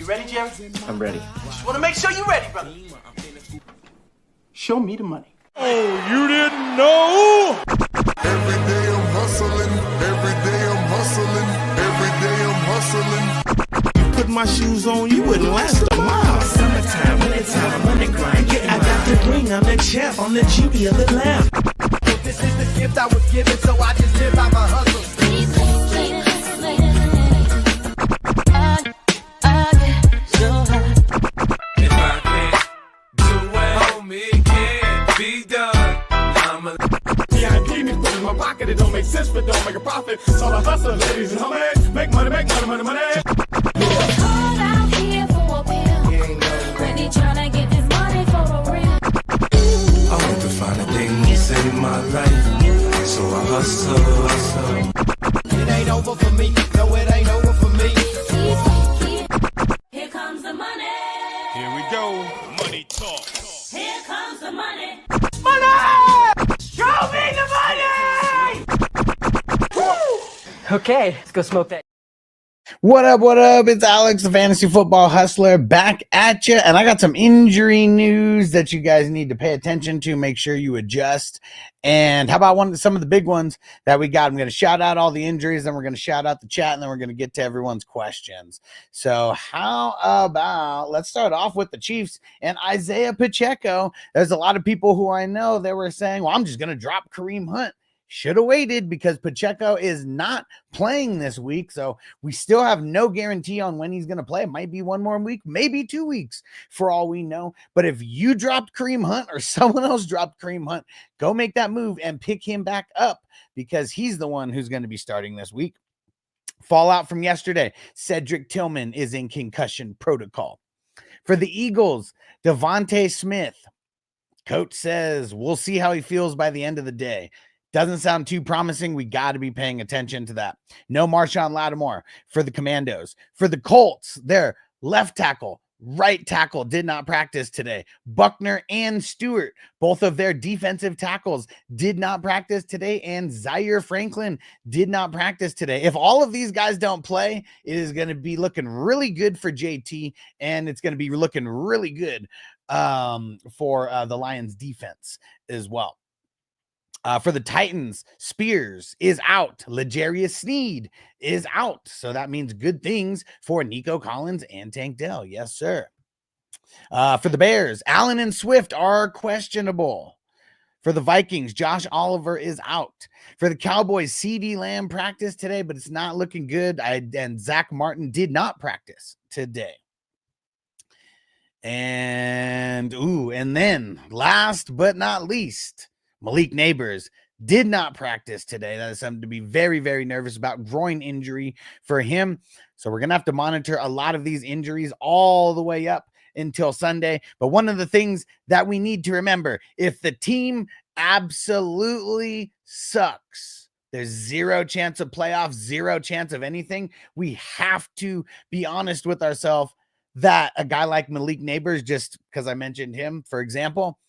ready, Jerry? I'm ready. Just want to make sure you're ready, brother. Show me the money. Oh, you didn't know? Every day I'm hustling, every day I'm hustling, every day I'm hustling. You put my shoes on, you wouldn't last a mile. Summertime, wintertime, I'm on the grind. Yeah, I got the ring, I'm the champ, I'm the genie of the lamp. This is the gift I was given, so I just live by my hustle. If I can't do it, homie, it can't be done. I'm a VIP me put in my pocket, it don't make sense, but don't make a profit. So I hustle, ladies and homies, make money, money. Call out here for a pill. When he tryna get this money for real. I want to find a thing to save my life, so I hustle. It ain't over for me, no, it ain't over for me. Here comes the money. Here we go, money talk. Here comes the money. Show me the money! Okay, let's go smoke that. What up? What up? It's Alex, the Fantasy Football Hustler, back at you. And I got some injury news that you guys need to pay attention to. Make sure you adjust. And how about some of the big ones that we got? I'm going to shout out all the injuries, then we're going to shout out the chat, and then we're going to get to everyone's questions. So how about, let's start off with the Chiefs and Isaiah Pacheco. There's a lot of people who I know that were saying, well, I'm just going to drop Kareem Hunt. Should have waited because Pacheco is not playing this week. So we still have no guarantee on when he's going to play. It might be one more week, maybe 2 weeks for all we know. But if you dropped Kareem Hunt or someone else dropped Kareem Hunt, go make that move and pick him back up because he's the one who's going to be starting this week. Fallout from yesterday. Cedric Tillman is in concussion protocol. For the Eagles, Devontae Smith. Coach says we'll see how he feels by the end of the day. Doesn't sound too promising. We got to be paying attention to that. No Marshawn Lattimore for the Commandos. For the Colts, their left tackle, right tackle did not practice today. Buckner and Stewart, both of their defensive tackles did not practice today. And Zaire Franklin did not practice today. If all of these guys don't play, it is going to be looking really good for JT. And it's going to be looking really good for the Lions defense as well. For the Titans, Spears is out. L'Jarius Sneed is out. So that means good things for Nico Collins and Tank Dell. Yes, sir. For the Bears, Allen and Swift are questionable. For the Vikings, Josh Oliver is out. For the Cowboys, CD Lamb practiced today, but it's not looking good. And Zach Martin did not practice today. And then last but not least, Malik Neighbors did not practice today. That is something to be very, very nervous about. Groin injury for him. So we're going to have to monitor a lot of these injuries all the way up until Sunday. But one of the things that we need to remember, if the team absolutely sucks, there's zero chance of playoffs, zero chance of anything. We have to be honest with ourselves that a guy like Malik Neighbors, just because I mentioned him, for example,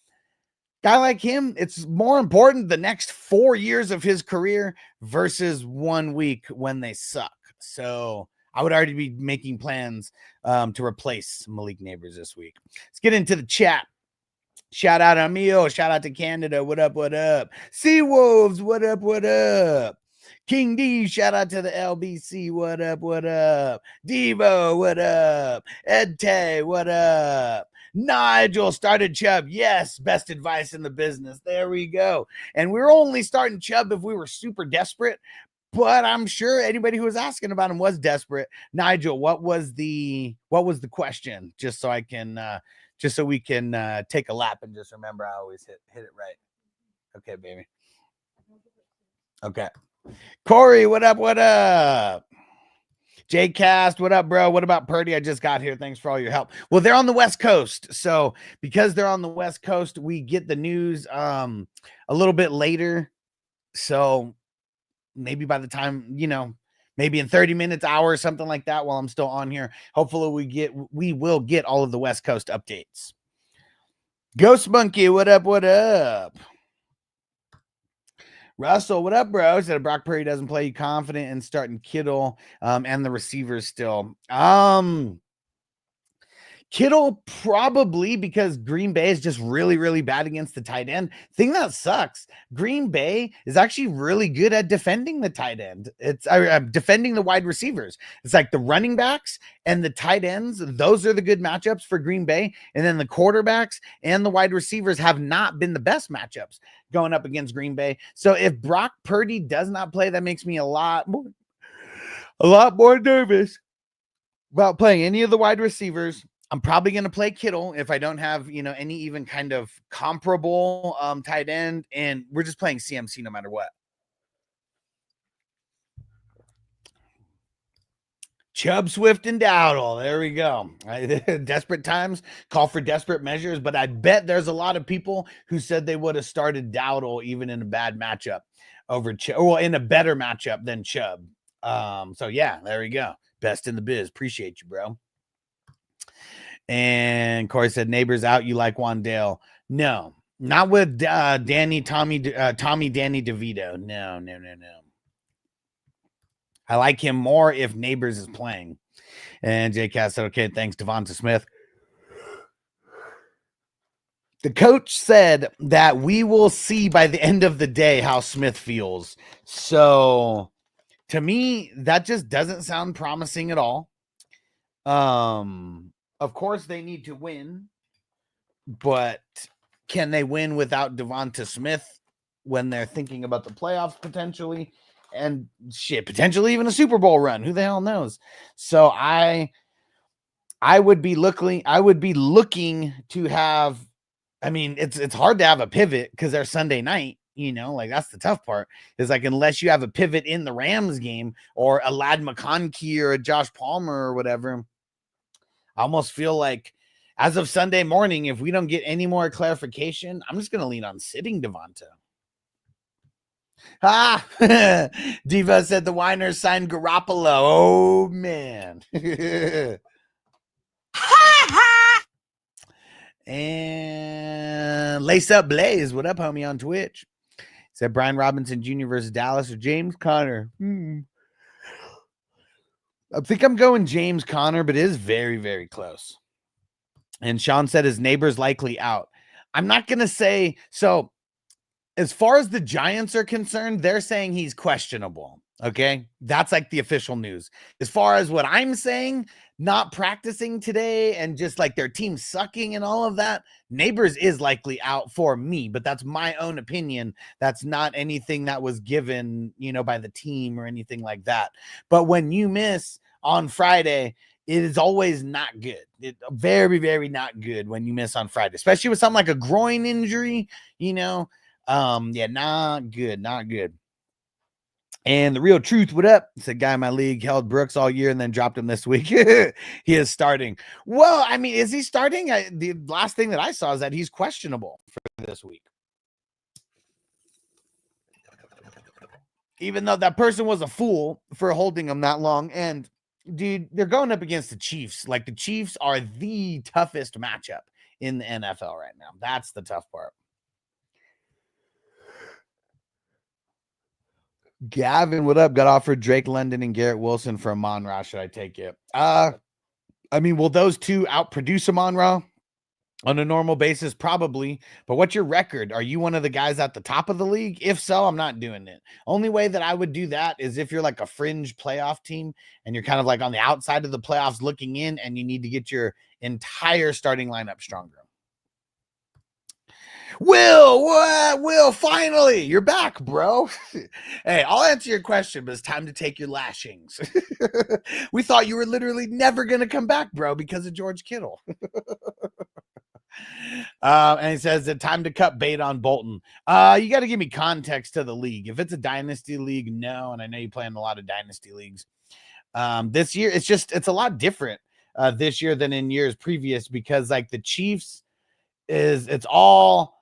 guy like him, it's more important the next 4 years of his career versus 1 week when they suck. So I would already be making plans to replace Malik Neighbors this week. Let's get into the chat. Shout out Emil. Shout out to Canada. What up? What up? Sea Wolves. What up? What up? King D, shout out to the LBC. What up? What up? Devo, what up? Ed Tay, what up? Nigel started Chubb. Yes, best advice in the business. There we go. And we were only starting Chubb if we were super desperate, but I'm sure anybody who was asking about him was desperate. Nigel, what was the question? Just so I can just so we can take a lap and just remember I always hit it right. Okay, baby. Okay. Corey, what up? What up? J Cast, what up, bro? What about Purdy? I just got here. Thanks for all your help. Well, they're on the West Coast. So because they're on the West Coast, we get the news a little bit later. So maybe by the time, maybe in 30 minutes, hour, something like that, while I'm still on here, hopefully we will get all of the West Coast updates. Ghost Monkey, what up? What up? Russell, what up, bro? Said Brock Purdy doesn't play. You confident in starting Kittle and the receivers still? Kittle probably, because Green Bay is just really, really bad against the tight end. Thing that sucks, Green Bay is actually really good at defending the tight end. It's defending the wide receivers. It's like the running backs and the tight ends. Those are the good matchups for Green Bay. And then the quarterbacks and the wide receivers have not been the best matchups going up against Green Bay. So if Brock Purdy does not play, that makes me a lot more nervous about playing any of the wide receivers. I'm probably going to play Kittle if I don't have, any even kind of comparable tight end. And we're just playing CMC no matter what. Chubb, Swift, and Dowdle. There we go. Desperate times call for desperate measures, but I bet there's a lot of people who said they would have started Dowdle even in a bad matchup over Chubb, or in a better matchup than Chubb. So yeah, there we go. Best in the biz. Appreciate you, bro. And Corey said, neighbors out. You like Wandale? No, not with Tommy, Danny DeVito. No. I like him more if Neighbors is playing. And Jay Cass said, okay, thanks, Devonta Smith. The coach said that we will see by the end of the day how Smith feels. So to me, that just doesn't sound promising at all. Of course, they need to win, but can they win without Devonta Smith when they're thinking about the playoffs potentially? And potentially even a Super Bowl run. Who the hell knows? So I would be looking to have, it's hard to have a pivot because they're Sunday night, that's the tough part, is like, unless you have a pivot in the Rams game or a Ladd McConkey or a Josh Palmer or whatever. I almost feel like as of Sunday morning, if we don't get any more clarification, I'm just going to lean on sitting Devonta. Diva said the Winers signed Garoppolo. Oh, man. And Lace Up Blaze. What up, homie, on Twitch? Said Brian Robinson Jr. versus Dallas or James Conner. I think I'm going James Conner, but it is very, very close. And Sean said his neighbor's likely out. I'm not going to say so. As far as the Giants are concerned, they're saying he's questionable. Okay. That's like the official news. As far as what I'm saying, not practicing today and just like their team sucking and all of that, Neighbors is likely out for me, but that's my own opinion. That's not anything that was given, by the team or anything like that. But when you miss on Friday, it is always not good. Very, very not good when you miss on Friday, especially with something like a groin injury, not good. And the real truth, what up? It's a guy in my league held Brooks all year and then dropped him this week. He is starting. Well, is he starting? The last thing that I saw is that he's questionable for this week. Even though that person was a fool for holding him that long. And dude, they're going up against the Chiefs. Like, the Chiefs are the toughest matchup in the NFL right now. That's the tough part. Gavin, what up? Got offered Drake London and Garrett Wilson for Amon-Ra. Should I take it? Will those two outproduce Amon-Ra on a normal basis? Probably. But what's your record? Are you one of the guys at the top of the league? If so, I'm not doing it. Only way that I would do that is if you're like a fringe playoff team and you're kind of like on the outside of the playoffs looking in and you need to get your entire starting lineup stronger. Will, finally, you're back, bro. Hey, I'll answer your question, but it's time to take your lashings. We thought you were literally never going to come back, bro, because of George Kittle. And he says it's time to cut bait on Bolton. You got to give me context to the league. If it's a dynasty league, no, and I know you play in a lot of dynasty leagues. This year, it's a lot different this year than in years previous because, like, the Chiefs it's all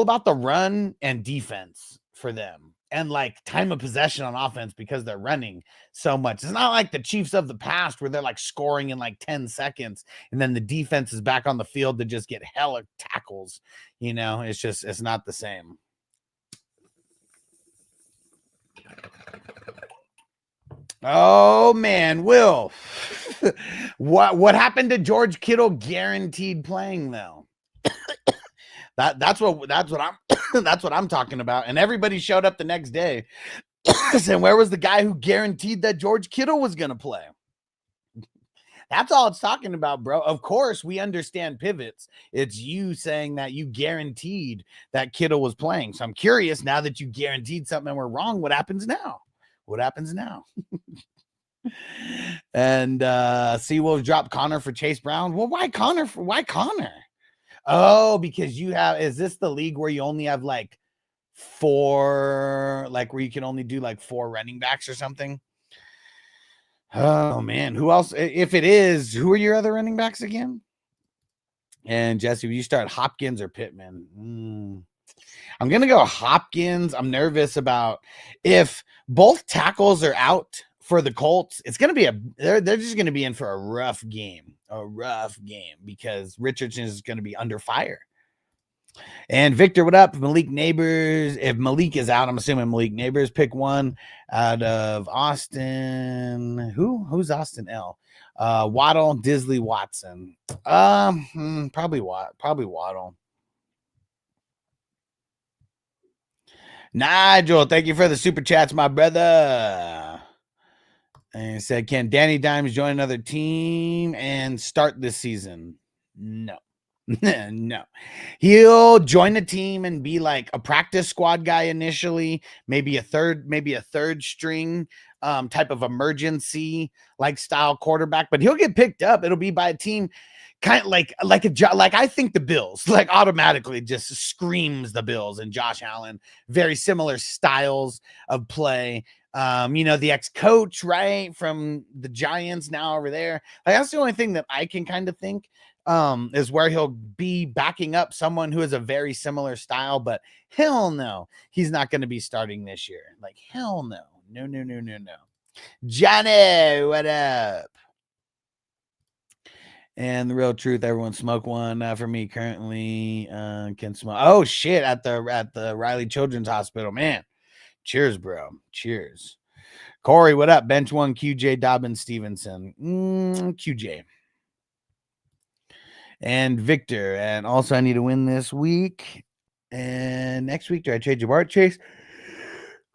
about the run and defense for them and like time of possession on offense because they're running so much. It's not like the Chiefs of the past where they're like scoring in like 10 seconds and then the defense is back on the field to just get hella tackles. It's not the same. Oh man, Will. What happened to George Kittle guaranteed playing though? That's what I'm that's what I'm talking about. And everybody showed up the next day. And where was the guy who guaranteed that George Kittle was gonna play? That's all it's talking about, bro. Of course, we understand pivots. It's you saying that you guaranteed that Kittle was playing. So I'm curious, now that you guaranteed something and we're wrong, what happens now? What happens now? And Seawolves dropped Connor for Chase Brown. Well, why Connor? Why Connor? Oh, because you have, is this the league where you only have like 4, like where you can only do like 4 running backs or something? Oh man, who else? If it is, who are your other running backs again? And Jesse, will you start Hopkins or Pittman? I'm gonna go Hopkins. I'm nervous about if both tackles are out for the Colts. It's gonna be they're just gonna be in for a rough game, because Richardson is gonna be under fire. And Victor, what up? Malik Neighbors. If Malik is out, I'm assuming Malik Neighbors. Pick one out of Austin. Who's Austin L? Waddle, Disley, Watson. Probably Waddle. Nigel, thank you for the super chats, my brother. And he said, can Danny Dimes join another team and start this season? No. No, he'll join the team and be like a practice squad guy initially, maybe a third string type of emergency like style quarterback, but he'll get picked up. It'll be by a team kind of like I think the Bills, like automatically just screams the Bills and Josh Allen, very similar styles of play. The ex-coach, right, from the Giants now over there. Like, that's the only thing that I can kind of think is where he'll be backing up someone who has a very similar style, but hell no, he's not going to be starting this year. Like, hell no. No. Johnny, what up? And the real truth, everyone smoke one for me currently. Can smoke. Oh shit, at the Riley Children's Hospital, man. Cheers, bro. Cheers. Corey, what up? Bench one, QJ Dobbins Stevenson. QJ. And Victor. And also, I need to win this week. And next week, do I trade Jabbar Chase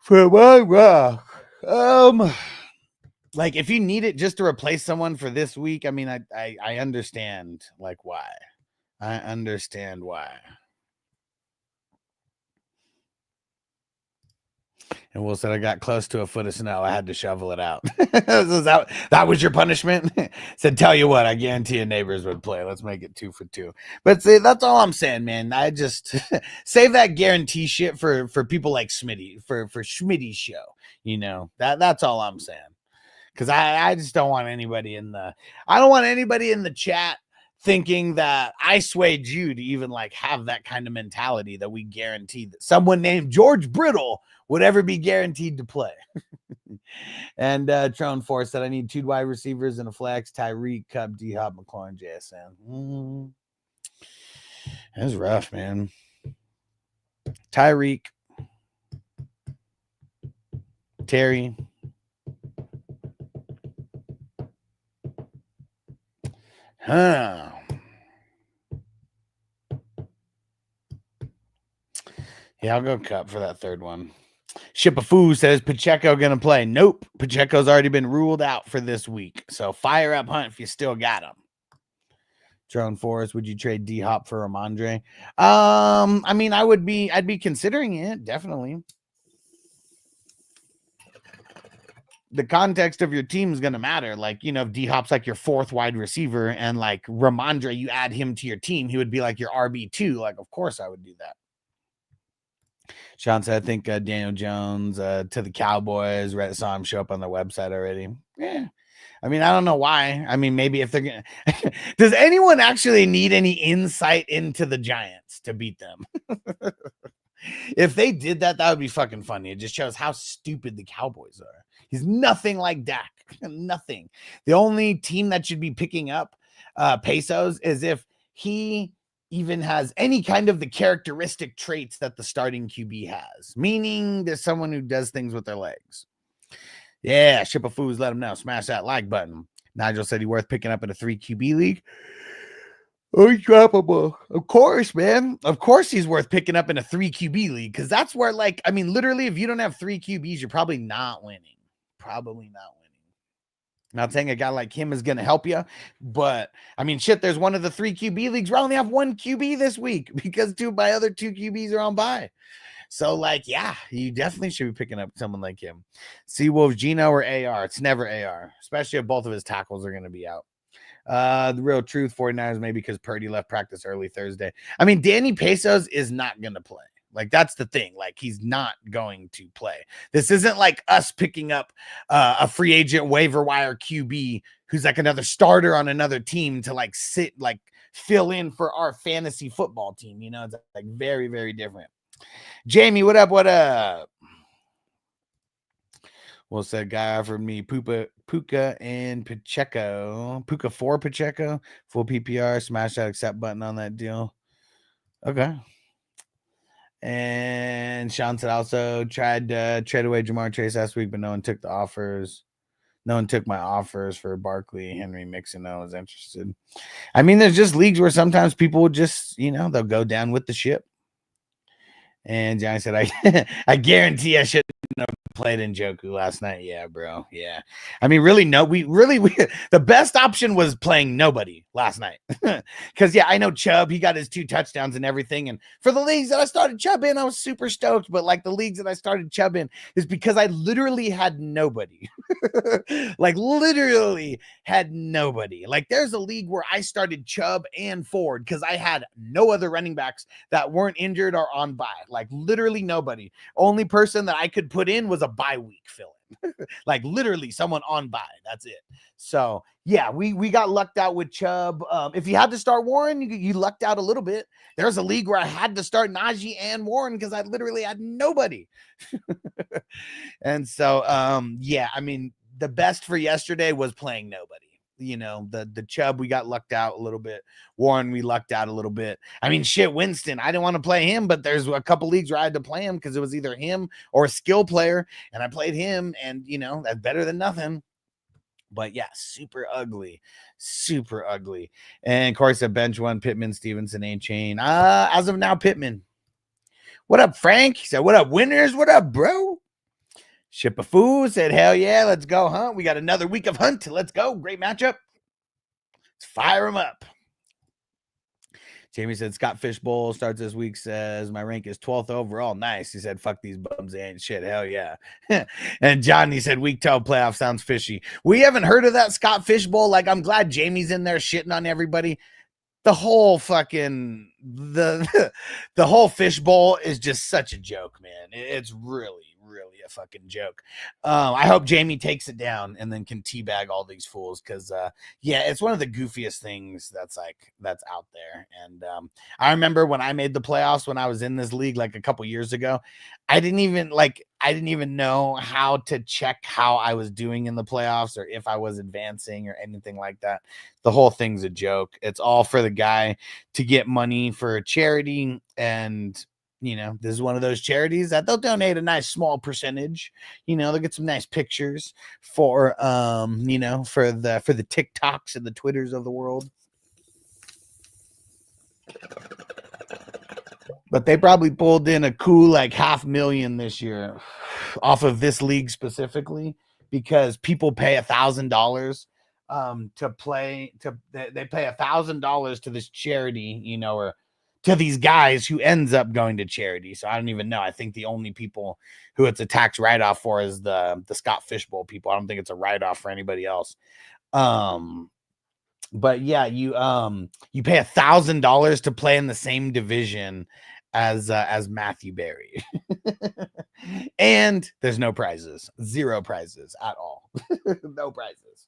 for my rock? Like, if you need it just to replace someone for this week, I mean, I understand, like, why. I understand why. And Will said, I got close to a foot of snow. I had to shovel it out. that was your punishment? Said, tell you what, I guarantee you neighbors would play. Let's make it 2 for 2. But see, that's all I'm saying, man. I just save that guarantee shit for people like Smitty, for Schmitty's show. That's all I'm saying. Because I just don't want anybody in the chat thinking that I swayed you to even like have that kind of mentality that we guaranteed that someone named George Brittle would ever be guaranteed to play. And Tron Force said, I need 2 wide receivers and a flex, Tyreek, Cup, D-Hop, McLaurin, JSN. That's rough, man. Tyreek, Terry, yeah, I'll go Cup for that third one. Ship of Foo says Pacheco gonna play. Nope, Pacheco's already been ruled out for this week. So fire up Hunt if you still got him. Drone Forest, would you trade D-Hop for Ramondre? I mean, I'd be considering it, definitely. The context of your team is going to matter. Like, if D-Hop's like your 4th wide receiver and like Ramondre, you add him to your team, he would be like your RB2. Like, of course I would do that. Sean said, I think Daniel Jones to the Cowboys. Saw him show up on the website already. Yeah. I mean, I don't know why. I mean, maybe if they're going to... Does anyone actually need any insight into the Giants to beat them? If they did that, that would be fucking funny. It just shows how stupid the Cowboys are. He's nothing like Dak. Nothing. The only team that should be picking up pesos is if he even has any kind of the characteristic traits that the starting QB has, meaning there's someone who does things with their legs. Yeah, Ship of Foods, let him know. Smash that like button. Nigel said he worth picking up in a 3 QB league. Untrappable. Of course, man. Of course he's worth picking up in a 3 QB league because that's where, like, I mean, literally, if you don't have 3 QBs, you're probably not winning. Probably not winning. Not saying a guy like him is going to help you, but I mean, shit, there's one of the 3 QB leagues where I only have 1 QB this week because my other 2 QBs are on bye. So, like, yeah, you definitely should be picking up someone like him. Seawolf, Gino, or AR. It's never AR, especially if both of his tackles are going to be out. The real truth, 49ers, maybe because Purdy left practice early Thursday. I mean, Danny Pesos is not going to play. Like, that's the thing. Like, he's not going to play. This isn't like us picking up a free agent waiver wire QB who's like another starter on another team to like fill in for our fantasy football team. You know, it's like very, very different. Jamie, what up? What up? Well said, guy offered me Puka and Pacheco. Puka for Pacheco, full PPR. Smash that accept button on that deal. Okay. And Sean said also tried to trade away Jamar Chase last week, but no one took the offers. No one took my offers for Barkley, Henry, Mixon. No one was interested. I mean, there's just leagues where sometimes people will just, they'll go down with the ship. And Johnny said, I guarantee I shouldn't have played Njoku last night. Yeah, bro. Yeah. I mean, really, no, we the best option was playing nobody last night. Because, yeah, I know Chubb, he got his 2 touchdowns and everything. And for the leagues that I started Chubb in, I was super stoked. But like the leagues that I started Chubb in is because I literally had nobody. Like literally had nobody. Like there's a league where I started Chubb and Ford because I had no other running backs that weren't injured or on bye. Like literally nobody. Only person that I could put in was a bye week fill-in. Like literally someone on bye. That's it. So yeah, we got lucked out with Chubb. If you had to start Warren, you lucked out a little bit. There's a league where I had to start Najee and Warren because I literally had nobody. And so yeah, I mean, the best for yesterday was playing nobody. The Chubb, we got lucked out a little bit. Warren, we lucked out a little bit. I mean, shit, Winston, I didn't want to play him, but there's a couple leagues where I had to play him because it was either him or a skill player, and I played him, and, that's better than nothing. But, yeah, super ugly. And, of course, a bench one, Pittman, Stevenson, A-Chain. As of now, Pittman. What up, Frank? He said, what up, winners? What up, bro? Ship of Food said, hell yeah, let's go, Hunt. We got another week of Hunt. Let's go. Great matchup. Let's fire them up. Jamie said, Scott Fishbowl starts this week, says, my rank is 12th overall. Nice. He said, fuck these bums. They ain't shit. Hell yeah. And Johnny said, week 12 playoff sounds fishy. We haven't heard of that Scott Fishbowl. Like, I'm glad Jamie's in there shitting on everybody. The whole fucking, the whole Fishbowl is just such a joke, man. It's really a fucking joke. I hope Jamie takes it down and then can teabag all these fools because yeah, it's one of the goofiest things that's out there. And I remember when I made the playoffs when I was in this league like a couple years ago, I didn't even know how to check how I was doing in the playoffs or if I was advancing or anything like that. The whole thing's a joke. It's all for the guy to get money for a charity, and this is one of those charities that they'll donate a nice small percentage. They'll get some nice pictures for for the TikToks and the Twitters of the world. But they probably pulled in a cool like $500,000 this year off of this league specifically because people pay $1,000 to play. They pay $1,000 to this charity, or to these guys who ends up going to charity. So I don't even know. I think the only people who it's a tax write-off for is the Scott Fishbowl people. I don't think it's a write-off for anybody else. But yeah, you pay $1,000 to play in the same division as Matthew Berry. And there's no prizes. 0 prizes at all. No prizes.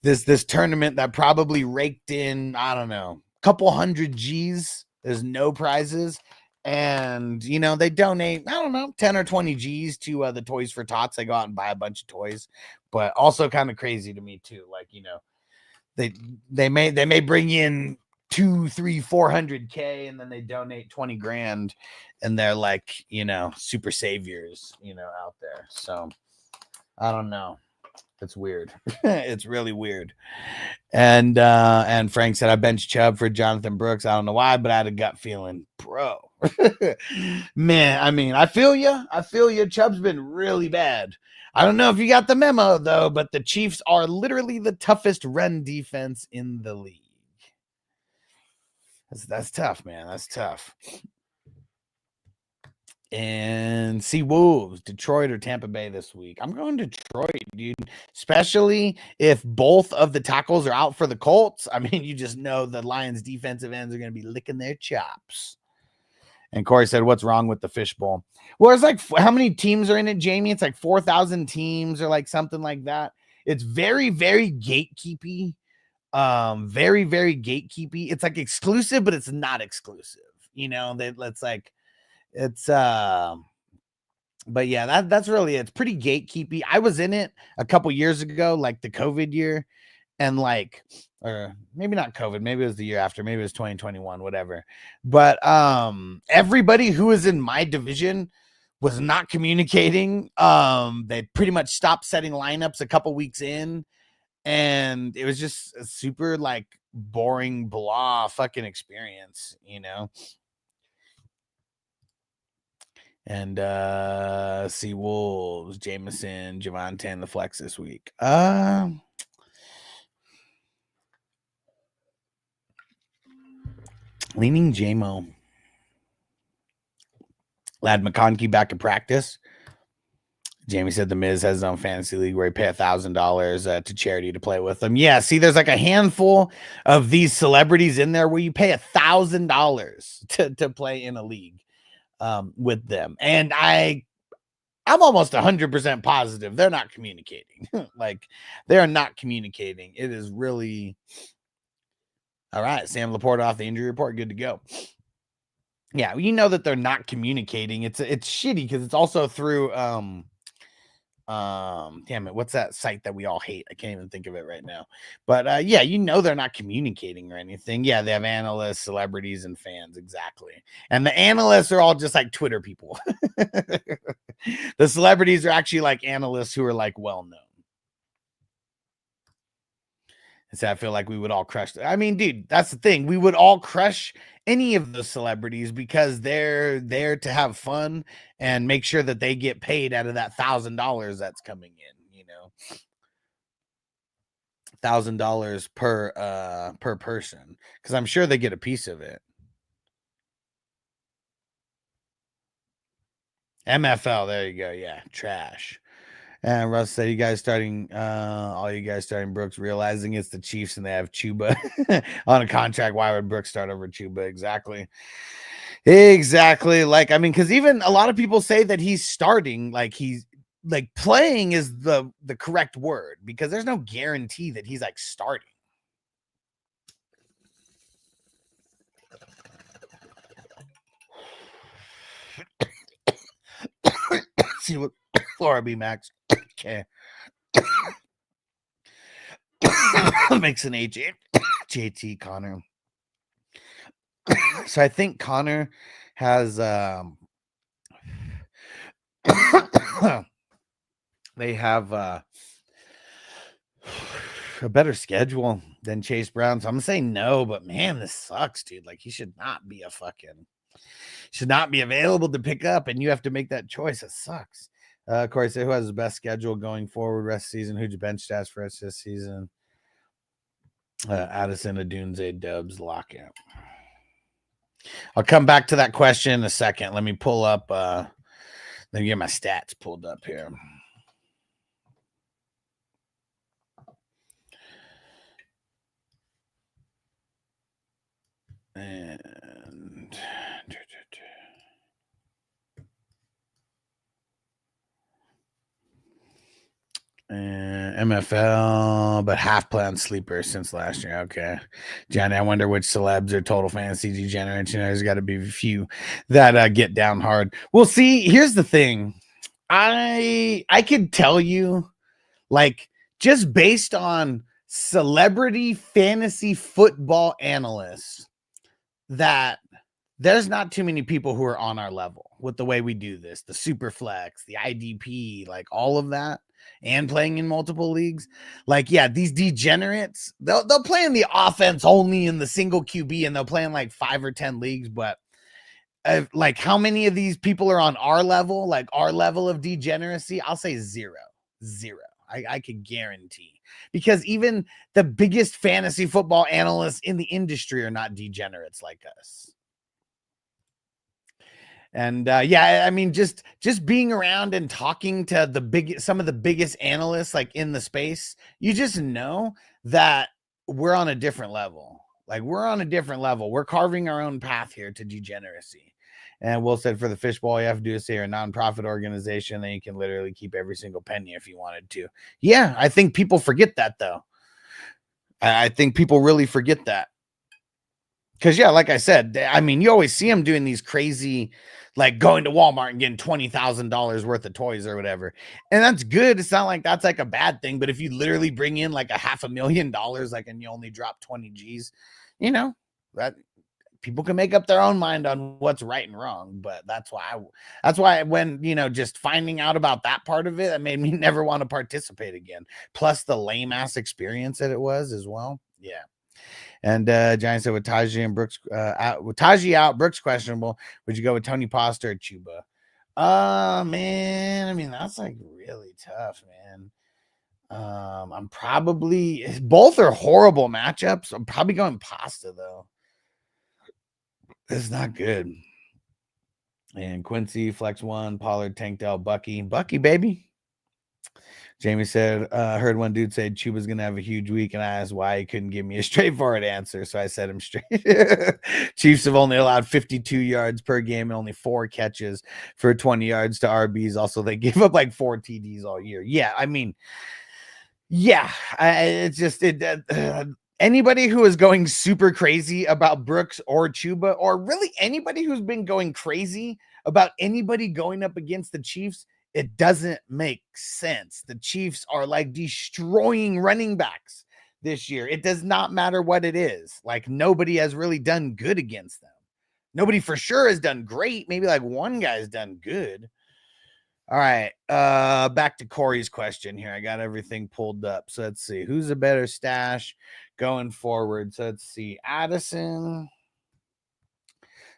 This tournament that probably raked in, I don't know, a couple hundred G's. There's no prizes. And, they donate, I don't know, 10 or 20 G's to the Toys for Tots. They go out and buy a bunch of toys. But also kind of crazy to me, too. Like, they may bring in 200, 300, 400K and then they donate 20 grand. And they're like, super saviors, out there. So I don't know. It's weird. It's really weird. And Frank said I benched Chubb for Jonathan Brooks. I don't know why, but I had a gut feeling, bro. Man, I mean, I feel you. Chubb's been really bad. I don't know if you got the memo though, but the Chiefs are literally the toughest run defense in the league. That's tough, man. That's tough. And see Wolves, Detroit or Tampa Bay this week. I'm going Detroit, dude. Especially if both of the tackles are out for the Colts. I mean, you just know the Lions defensive ends are going to be licking their chops. And Corey said, what's wrong with the fishbowl? Well, it's like, how many teams are in it, Jamie? It's like 4,000 teams or like something like that. It's very, very gatekeepy. Very, very gatekeepy. It's like exclusive, but it's not exclusive. You know, that's like, it's but yeah, that's really it. It's pretty gatekeepy. I was in it a couple years ago, like the COVID year, and like, or maybe not COVID, maybe it was the year after, maybe it was 2021, whatever. But everybody who was in my division was not communicating. They pretty much stopped setting lineups a couple weeks in, and it was just a super like boring blah fucking experience, you know. And see Wolves, Jameson, Javonte, and the flex this week. Leaning JMO. Lad McConkey back in practice. Jamie said the Miz has his own fantasy league where he pay $1,000 to charity to play with them. Yeah, see, there's like a handful of these celebrities in there where you pay $1,000 to play in a league with them. And I'm almost 100% positive they're not communicating. Like, they're not communicating. It is really... All right, Sam Laporta off the injury report. Good to go. Yeah, you know that they're not communicating. It's shitty because it's also through damn it, what's that site that we all hate? I can't even think of it right now. But yeah, you know they're not communicating or anything. Yeah, they have analysts, celebrities, and fans, exactly. And the analysts are all just like Twitter people. The celebrities are actually like analysts who are like well known. And so I feel like we would all crush. I mean, dude, that's the thing. We would all crush any of the celebrities because they're there to have fun and make sure that they get paid out of that $1,000 that's coming in, you know, $1,000 per person, because I'm sure they get a piece of it. MFL, there you go. Yeah, trash. And Russ said, all you guys starting Brooks, realizing it's the Chiefs and they have Chuba on a contract. Why would Brooks start over Chuba? Exactly. Like, I mean, because even a lot of people say that he's starting, like he's like playing is the correct word, because there's no guarantee that he's like starting. See what Flora B Max. Okay. Makes an AJ JT Connor. So I think Connor has they have a better schedule than Chase Brown. So I'm gonna say no, but man, this sucks, dude. Like, he should not be available to pick up, and you have to make that choice. It sucks. Corey said, who has the best schedule going forward rest of the season? Who'd you bench stats for rest of this season? Addison, Adunze, Dubs, lockout. I'll come back to that question in a second. Let me pull up. Let me get my stats pulled up here. And MFL, but half play on sleeper since last year. Okay, Johnny, I wonder which celebs are total fantasy degenerates. You know, there's got to be a few that get down hard. Well, see, here's the thing. I could tell you, like, just based on celebrity fantasy football analysts, that there's not too many people who are on our level with the way we do this, the super flex, the IDP, like all of that. and playing in multiple leagues. Like, yeah, these degenerates, they'll play in the offense only in the single QB, and they'll play in like 5 or 10 leagues. But like, how many of these people are on our level, like our level of degeneracy? I'll say zero. I could guarantee, because even the biggest fantasy football analysts in the industry are not degenerates like us. And yeah, I mean, just being around and talking to some of the biggest analysts like in the space, you just know that we're on a different level. Like, we're on a different level. We're carving our own path here to degeneracy. And Will said, for the fishbowl, all you have to do is say you're a nonprofit organization, then you can literally keep every single penny if you wanted to. Yeah, I think people forget that, though. I think people really forget that. Because, yeah, like I said, I mean, you always see them doing these crazy, like going to Walmart and getting $20,000 worth of toys or whatever. And that's good. It's not like that's like a bad thing. But if you literally bring in like $500,000, like, and you only drop 20 G's, you know, that people can make up their own mind on what's right and wrong. But that's why when, you know, just finding out about that part of it, made me never want to participate again. Plus the lame ass experience that it was as well. Yeah. And Giant said, with Taji and Brooks out, Brooks questionable, would you go with Tony Pasta or Chuba? Man, I mean, that's like really tough, man. I'm probably, both are horrible matchups. I'm probably going Pasta though. It's not good. And Quincy, Flex One, Pollard, Tankdale, Bucky, baby. Jamie said, heard one dude say Chuba's going to have a huge week, and I asked why he couldn't give me a straightforward answer, so I said him straight. Chiefs have only allowed 52 yards per game and only 4 catches for 20 yards to RBs. Also, they gave up like 4 TDs all year. Yeah, I mean, yeah, it's just anybody who is going super crazy about Brooks or Chuba, or really anybody who's been going crazy about anybody going up against the Chiefs, it doesn't make sense. The Chiefs are like destroying running backs this year. It does not matter what it is. Like, nobody has really done good against them. Nobody for sure has done great. Maybe like one guy's done good. All right. Back to Corey's question here. I got everything pulled up. So let's see. Who's a better stash going forward? So let's see. Addison.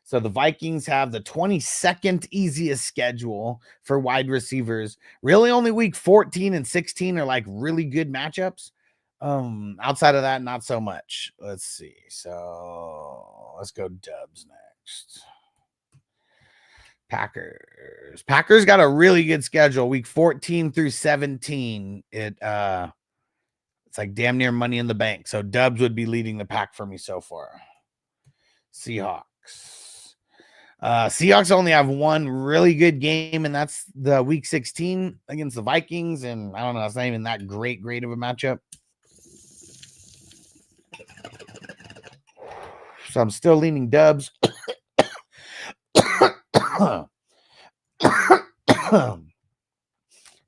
So the Vikings have the 22nd easiest schedule for wide receivers. Really only week 14 and 16 are like really good matchups. Outside of that, not so much. Let's see. So let's go Dubs next. Packers got a really good schedule. Week 14 through 17. It's like damn near money in the bank. So Dubs would be leading the pack for me so far. Seahawks. Seahawks only have one really good game, and that's the week 16 against the Vikings. And I don't know, it's not even that great of a matchup. So I'm still leaning Dubs.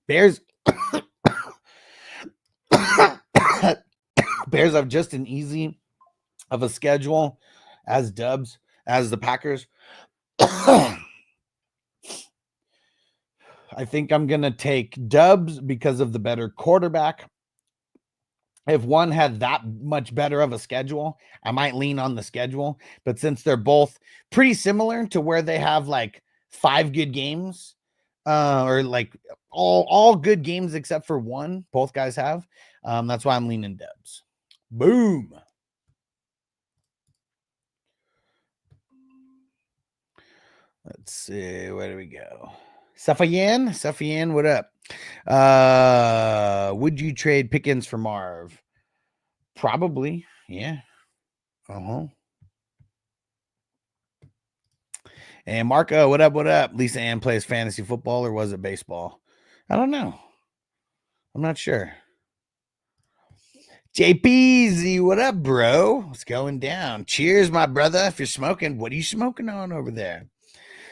Bears have just an easy of a schedule as Dubs, as the Packers. I think I'm going to take Dubs because of the better quarterback. If one had that much better of a schedule, I might lean on the schedule. But since they're both pretty similar to where they have like 5 good games, or like all good games except for one, both guys have. That's why I'm leaning Dubs. Boom. Let's see, where do we go? Safian, what up? Would you trade Pickens for Marv? Probably, yeah. And Marco, what up? Lisa Ann plays fantasy football, or was it baseball? I don't know. I'm not sure. JPZ, what up, bro? What's going down? Cheers, my brother. If you're smoking, what are you smoking on over there?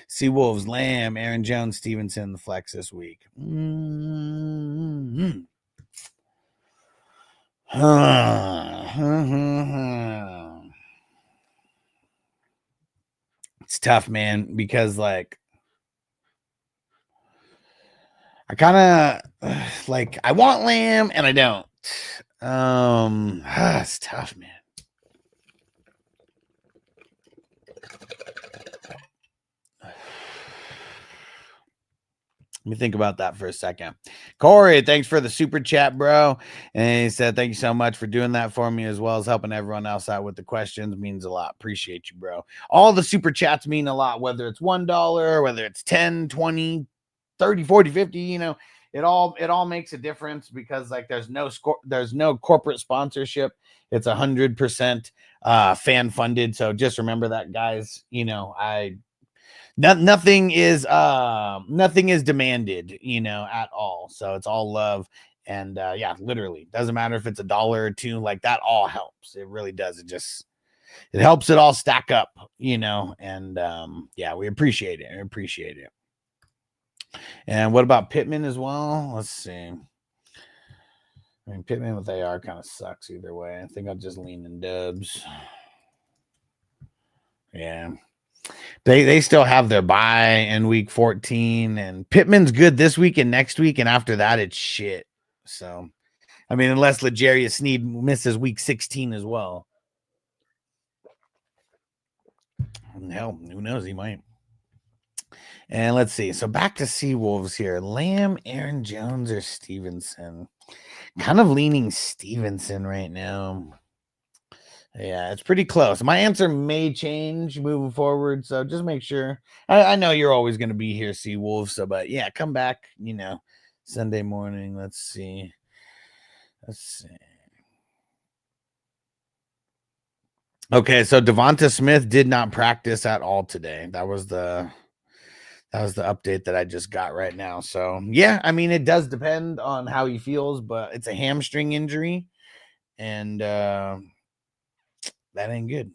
Seawolves, Lamb, Aaron Jones, Stevenson, the flex this week. It's tough, man, because like I kind of like, I want Lamb and I don't. It's tough, man. Let me think about that for a second. Corey, thanks for the super chat, bro. And he said, thank you so much for doing that for me, as well as helping everyone else out with the questions. Means a lot. Appreciate you, bro. All the super chats mean a lot, whether it's $1, whether it's 10, 20, 30, 40, 50, you know, it all makes a difference, because like there's no corporate sponsorship. It's 100% fan funded. So just remember that, guys. You know, nothing is demanded, you know, at all. So it's all love. And yeah, literally doesn't matter if it's $1 or $2, like that all helps. It really does. It helps it all stack up, you know. And yeah, we appreciate it. And what about Pittman as well? Let's see. I mean, Pittman with AR kind of sucks either way. I think I'll just lean in dubs. Yeah. They still have their bye in week 14, and Pittman's good this week and next week, and after that it's shit. So, I mean, unless L'Jarius Sneed misses week 16 as well. Hell, who knows? He might. And let's see. So back to Seawolves here. Lamb, Aaron Jones, or Stevenson? Kind of leaning Stevenson right now. Yeah, it's pretty close. My answer may change moving forward, so just make sure. I know you're always going to be here, Seawolves. So, but yeah, come back, you know, Sunday morning. Let's see. Okay, so Devonta Smith did not practice at all today. That was the update that I just got right now. So yeah, I mean, it does depend on how he feels, but it's a hamstring injury, and that ain't good.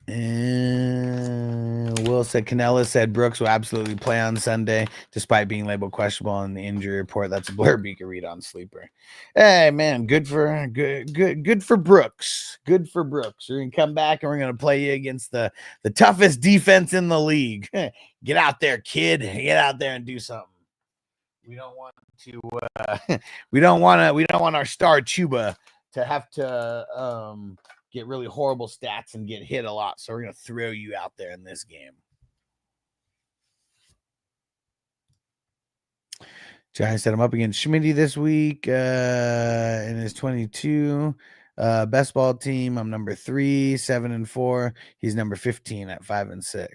And Will said Canella said Brooks will absolutely play on Sunday despite being labeled questionable on the injury report. That's a blurb you can read on Sleeper. Hey man, good for Brooks. Good for Brooks. We're gonna come back and we're gonna play you against the toughest defense in the league. Get out there, kid. Get out there and do something. We don't want our star Chuba to have to get really horrible stats and get hit a lot. So we're going to throw you out there in this game. Jai said, I'm up against Schmitty this week in his 22 best ball team. I'm number 3, 7-4. He's number 15 at 5-6.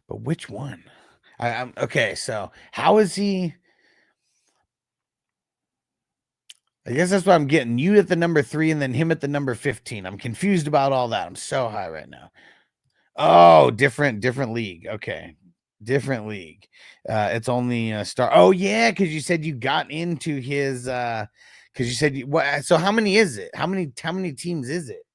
But which one? I'm okay. So how is he? I guess that's what I'm getting. You at the number 3 and then him at the number 15. I'm confused about all that. I'm so high right now. Oh, different league. Okay. Different league. It's only a star. Oh yeah, because you said you got into his because you said what, so how many is it? How many teams is it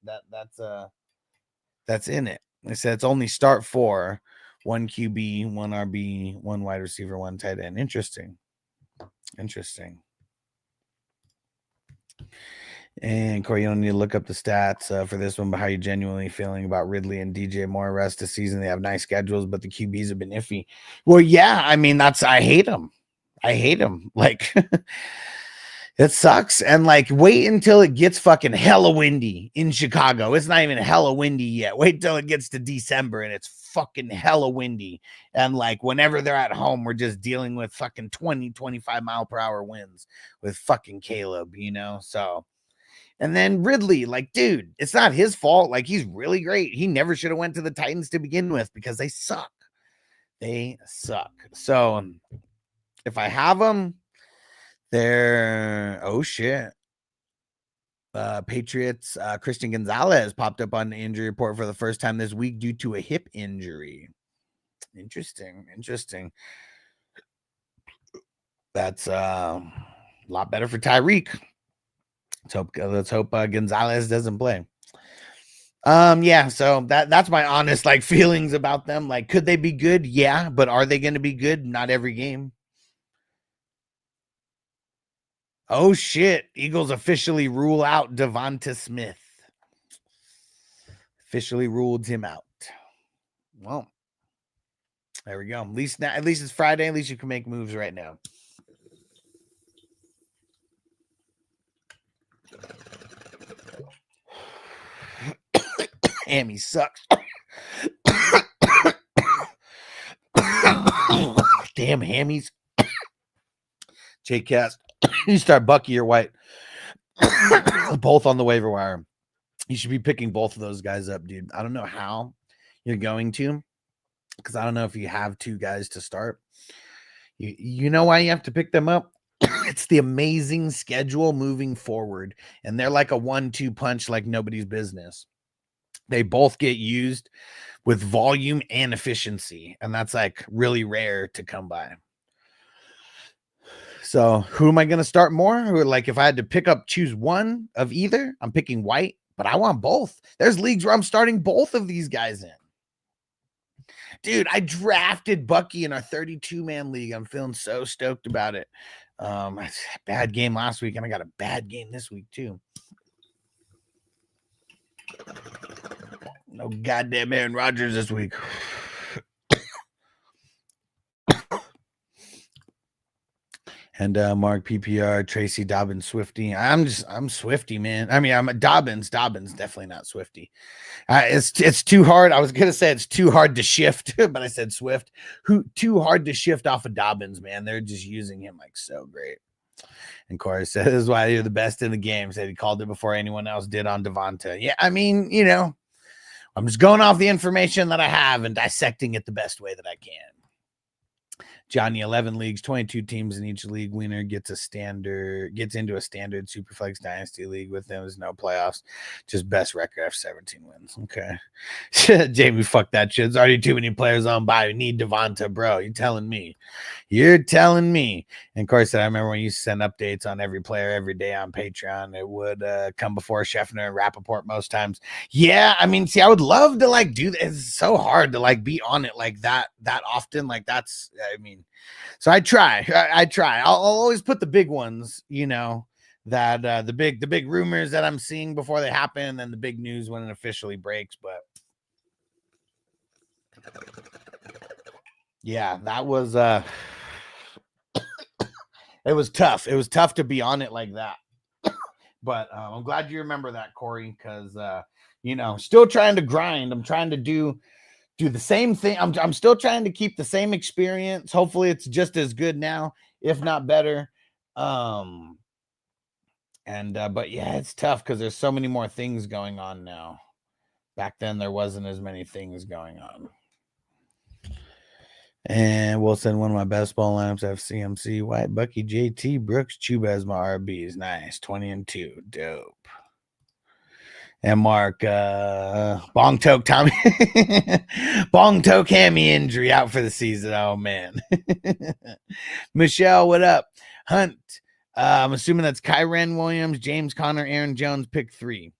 that's in it? They said it's only start 4, 1 QB, 1 RB, 1 wide receiver, 1 tight end. Interesting. And Corey, you don't need to look up the stats for this one, but how are you genuinely feeling about Ridley and DJ Moore rest this season? They have nice schedules, but the QBs have been iffy. Well, yeah, I mean, I hate them. Like, it sucks. And like, wait until it gets fucking hella windy in Chicago. It's not even hella windy yet. Wait till it gets to December and it's fucking hella windy. And like, whenever they're at home, we're just dealing with fucking 20, 25 mile per hour winds with fucking Caleb, you know? So, and then Ridley, like, dude, it's not his fault. Like, he's really great. He never should have went to the Titans to begin with because they suck. So if I have them, they're, oh shit. Patriots, Christian Gonzalez popped up on the injury report for the first time this week due to a hip injury. Interesting. That's a lot better for Tyreek. Let's hope Gonzalez doesn't play. Yeah, so that's my honest like feelings about them. Like, could they be good? Yeah, but are they going to be good? Not every game. Oh shit. Eagles officially rule out Devonta Smith. Officially ruled him out. Well, there we go. At least it's Friday. At least you can make moves right now. Hammy sucks. Damn hammies. J-Cast. You start Bucky or White. Both on the waiver wire. You should be picking both of those guys up, dude. I don't know how you're going to, because I don't know if you have two guys to start. You know why you have to pick them up? It's the amazing schedule moving forward, and they're like a 1-2 punch like nobody's business. They both get used with volume and efficiency, and that's like really rare to come by. So who am I going to start more? Who, like, if I had to choose one of either, I'm picking White, but I want both. There's leagues where I'm starting both of these guys in. Dude, I drafted Bucky in our 32-man league. I'm feeling so stoked about it. Bad game last week, and I got a bad game this week too. No goddamn Aaron Rodgers this week. And Mark PPR, Tracy Dobbins, Swifty. I'm Swifty, man. I mean, I'm a Dobbins, definitely not Swifty. It's too hard. I was gonna say it's too hard to shift, but I said Swift. Too hard to shift off of Dobbins, man. They're just using him like so great. And Corey said this is why you're the best in the game. Said he called it before anyone else did on Devonta. Yeah, I mean, you know, I'm just going off the information that I have and dissecting it the best way that I can. Johnny, 11 leagues, 22 teams in each league. Winner gets into a standard Superflex Dynasty league with them. There's no playoffs, just best record after 17 wins. Okay. Jamie, fuck that shit. There's already too many players on bye. We need Devonta, bro. You're telling me. And of course, I remember when you send updates on every player every day on Patreon, it would come before Scheffner and Rappaport most times. Yeah, I mean, see, I would love to like do this. It's so hard to like be on it like that often. Like that's, I mean, so I try. I'll always put the big ones, you know, that the big rumors that I'm seeing before they happen, and then the big news when it officially breaks. But yeah, that was it was tough. It was tough to be on it like that. But I'm glad you remember that, Corey, because you know, still trying to grind. I'm trying to do the same thing. I'm still trying to keep the same experience. Hopefully it's just as good now, if not better. But yeah, it's tough because there's so many more things going on now. Back then there wasn't as many things going on. And Wilson, one of my best ball lineups, I have CMC, White, Bucky, JT, Brooks, Chuba as my RBs. Nice. 20-2. Dope. And Mark, Bong Toke Tommy, Bong Toke hammy injury out for the season. Oh, man. Michelle, what up? Hunt, I'm assuming that's Kyren Williams, James Conner, Aaron Jones, pick 3.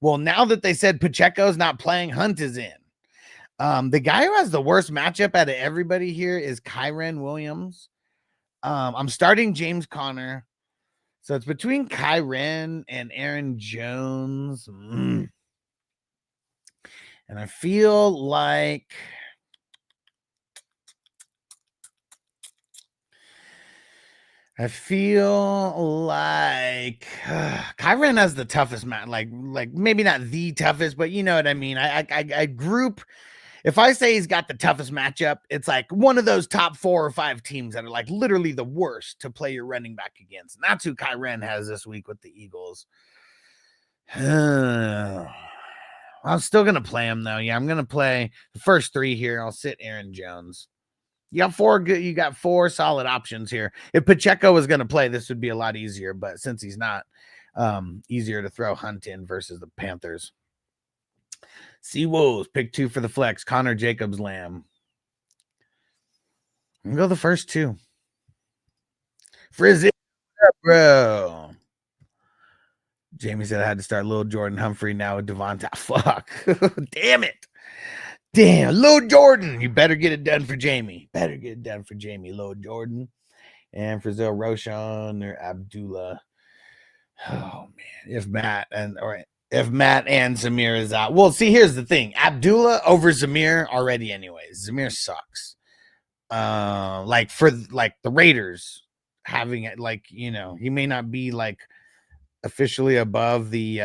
Well, now that they said Pacheco's not playing, Hunt is in. The guy who has the worst matchup out of everybody here is Kyren Williams. I'm starting James Conner. So it's between Kyren and Aaron Jones. And I feel like Kyren has the toughest match. Like maybe not the toughest, but you know what I mean. I group. If I say he's got the toughest matchup, it's like one of those top 4 or 5 teams that are like literally the worst to play your running back against. And that's who Kyren has this week with the Eagles. I'm still going to play him though. Yeah, I'm going to play the first 3 here. I'll sit Aaron Jones. You got 4 solid options here. If Pacheco was going to play, this would be a lot easier, but since he's not, easier to throw Hunt in versus the Panthers. Seawolves, pick 2 for the flex. Connor Jacobs, Lamb. I'm going to go the first 2. Frizzy, bro. Jamie said I had to start Lil Jordan Humphrey now with Devonta. Fuck. Damn it. Damn. Lil Jordan. You better get it done for Jamie. Lil Jordan. And for Zil Roshan or Abdullah. Oh man, if Matt and Zamir is out. Well, see, here's the thing. Abdullah over Zamir already anyways. Zamir sucks. Like for like the Raiders having it, like, you know, he may not be like officially above the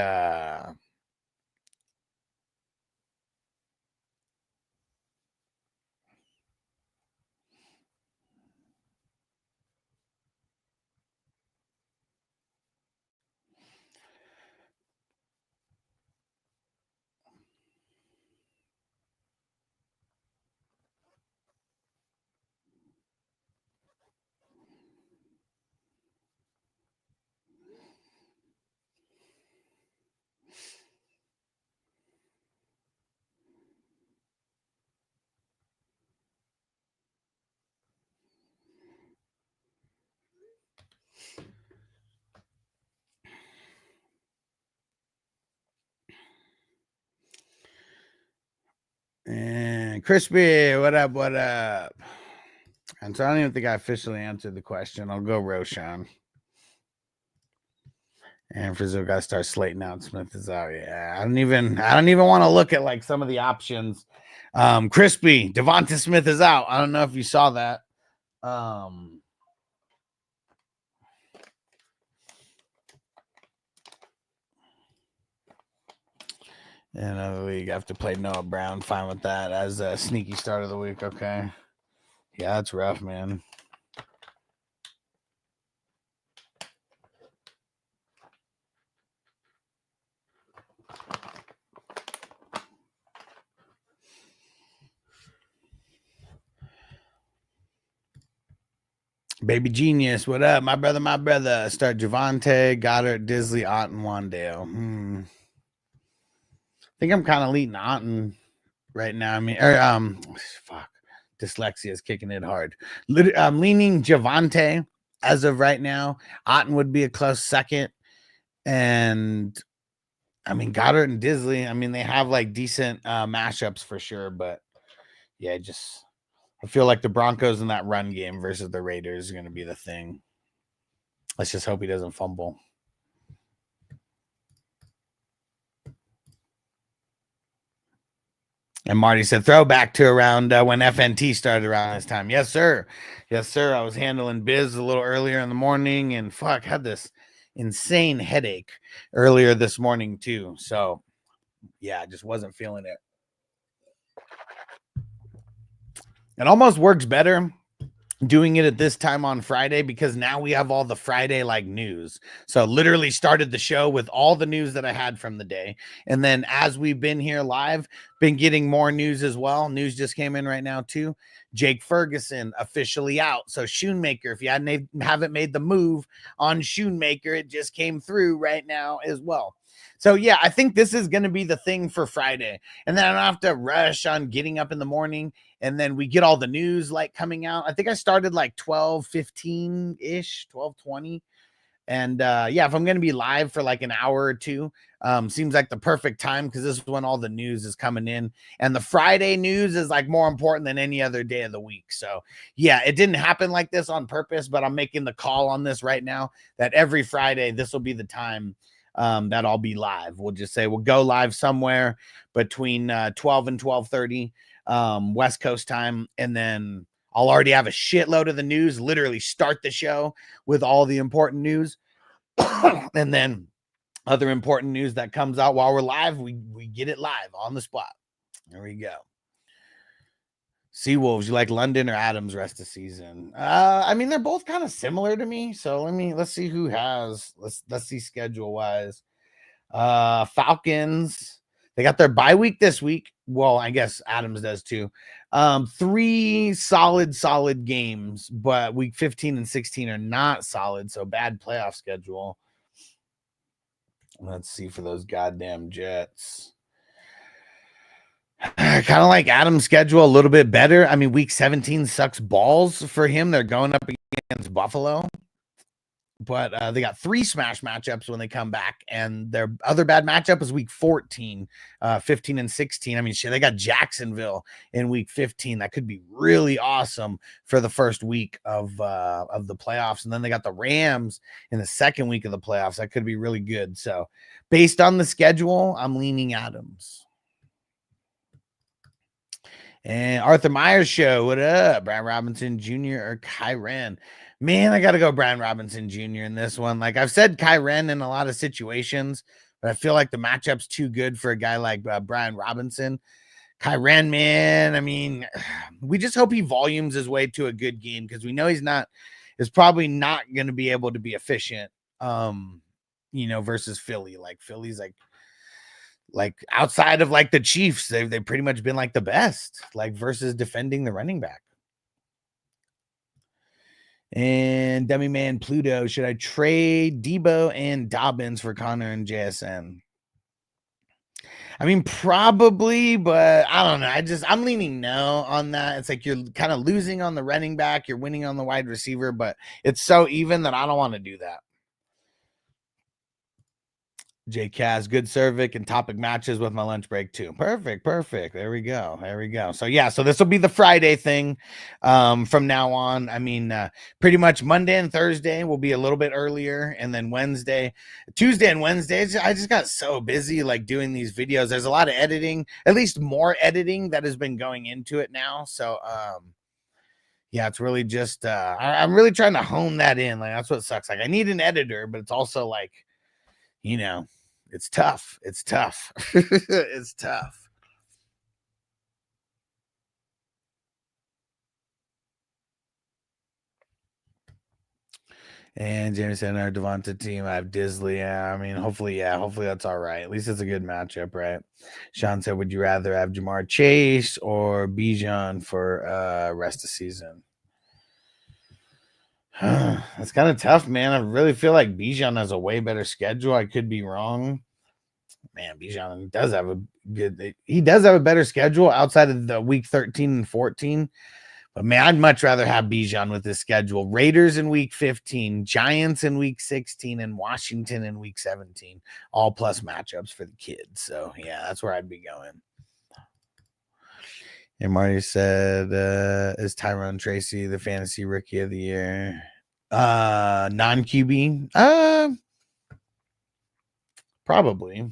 and Crispy, what up? What up? And so I don't even think I officially answered the question. I'll go Roshan. And Frizzle got to start slating out. Smith is out. Yeah, I don't even want to look at like some of the options. Crispy, Devonta Smith is out. I don't know if you saw that. Another league, I have to play Noah Brown. Fine with that as a sneaky start of the week. Okay. Yeah, that's rough, man. Baby Genius, what up? My brother. Start Javante, Goddard, Disley, Otten, Wandale. I think I'm kind of leading Otten right now. I mean, fuck. Dyslexia is kicking it hard. I'm leaning Javante as of right now. Otten would be a close second. And I mean, Goddard and Disley, I mean, they have like decent mashups for sure. But yeah, I feel like the Broncos in that run game versus the Raiders are going to be the thing. Let's just hope he doesn't fumble. And Marty said, throwback to around when FNT started around this time. Yes, sir. Yes, sir. I was handling biz a little earlier in the morning and had this insane headache earlier this morning too. So, yeah, I just wasn't feeling it. It almost works better doing it at this time on Friday because now we have all the Friday like news. So literally started the show with all the news that I had from the day. And then as we've been here live, been getting more news as well. News just came in right now too. Jake Ferguson officially out. So Shoemaker, if you haven't made the move on Shoemaker, it just came through right now as well. So, yeah, I think this is going to be the thing for Friday. And then I don't have to rush on getting up in the morning. And then we get all the news like coming out. I think I started like 12:15-ish, 12:20. And yeah, if I'm going to be live for like an hour or two, seems like the perfect time because this is when all the news is coming in. And the Friday news is like more important than any other day of the week. So yeah, it didn't happen like this on purpose, but I'm making the call on this right now that every Friday, this will be the time that I'll be live. We'll just say we'll go live somewhere between 12 and 12:30 West Coast time. And then I'll already have a shitload of the news, literally start the show with all the important news. And then other important news that comes out while we're live, we get it live on the spot. There we go. Seawolves, you like London or Adams rest of season? I mean, they're both kind of similar to me. So let's see who has. Let's see schedule wise. Falcons, they got their bye week this week. Well, I guess Adams does too. 3 solid games, but week 15 and 16 are not solid. So bad playoff schedule. Let's see for those goddamn Jets. Kind of like Adam's schedule a little bit better. I mean, week 17 sucks balls for him. They're going up against Buffalo. but they got 3 smash matchups when they come back, and their other bad matchup is week 14, 15 and 16. I mean, shit, they got Jacksonville in week 15. That could be really awesome for the first week of the playoffs, and then they got the Rams in the second week of the playoffs. That could be really good. So, based on the schedule, I'm leaning Adams. And Arthur Myers show, what up? Brian Robinson Jr. or Kyren? Man, I got to go Brian Robinson Jr. in this one. Like I've said Kyren in a lot of situations, but I feel like the matchup's too good for a guy like Brian Robinson. Kyren, man, I mean, we just hope he volumes his way to a good game because we know is probably not going to be able to be efficient, versus Philly. Like Philly's like outside of like the Chiefs, they've pretty much been like the best, like versus defending the running back. And Dummy Man Pluto, should I trade Debo and Dobbins for Connor and JSN? I mean, probably, but I don't know. I'm leaning no on that. It's like you're kind of losing on the running back, you're winning on the wide receiver, but it's so even that I don't want to do that. J Kaz, good cervic and topic matches with my lunch break too. Perfect. There we go. So yeah, so this will be the Friday thing from now on. I mean, pretty much Monday and Thursday will be a little bit earlier, and then Tuesday and Wednesday, I just got so busy like doing these videos. There's a lot of editing, at least more editing that has been going into it now. So yeah, it's really just I'm really trying to hone that in. Like that's what sucks. Like I need an editor, but it's also like, it's tough. It's tough. It's tough. And James said, our Devonta team, I have Disley. Yeah, I mean, hopefully that's all right. At least it's a good matchup, right? Sean said, would you rather have Jamar Chase or Bijan for rest of season? That's kind of tough, man. I really feel like Bijan has a way better schedule. I could be wrong. Man, Bijan does have a better schedule outside of the week 13 and 14. But man, I'd much rather have Bijan with this schedule. Raiders in week 15, Giants in week 16, and Washington in week 17. All plus matchups for the kids. So yeah, that's where I'd be going. And Marty said, is Tyrone Tracy the fantasy rookie of the year? Non-QB? Probably.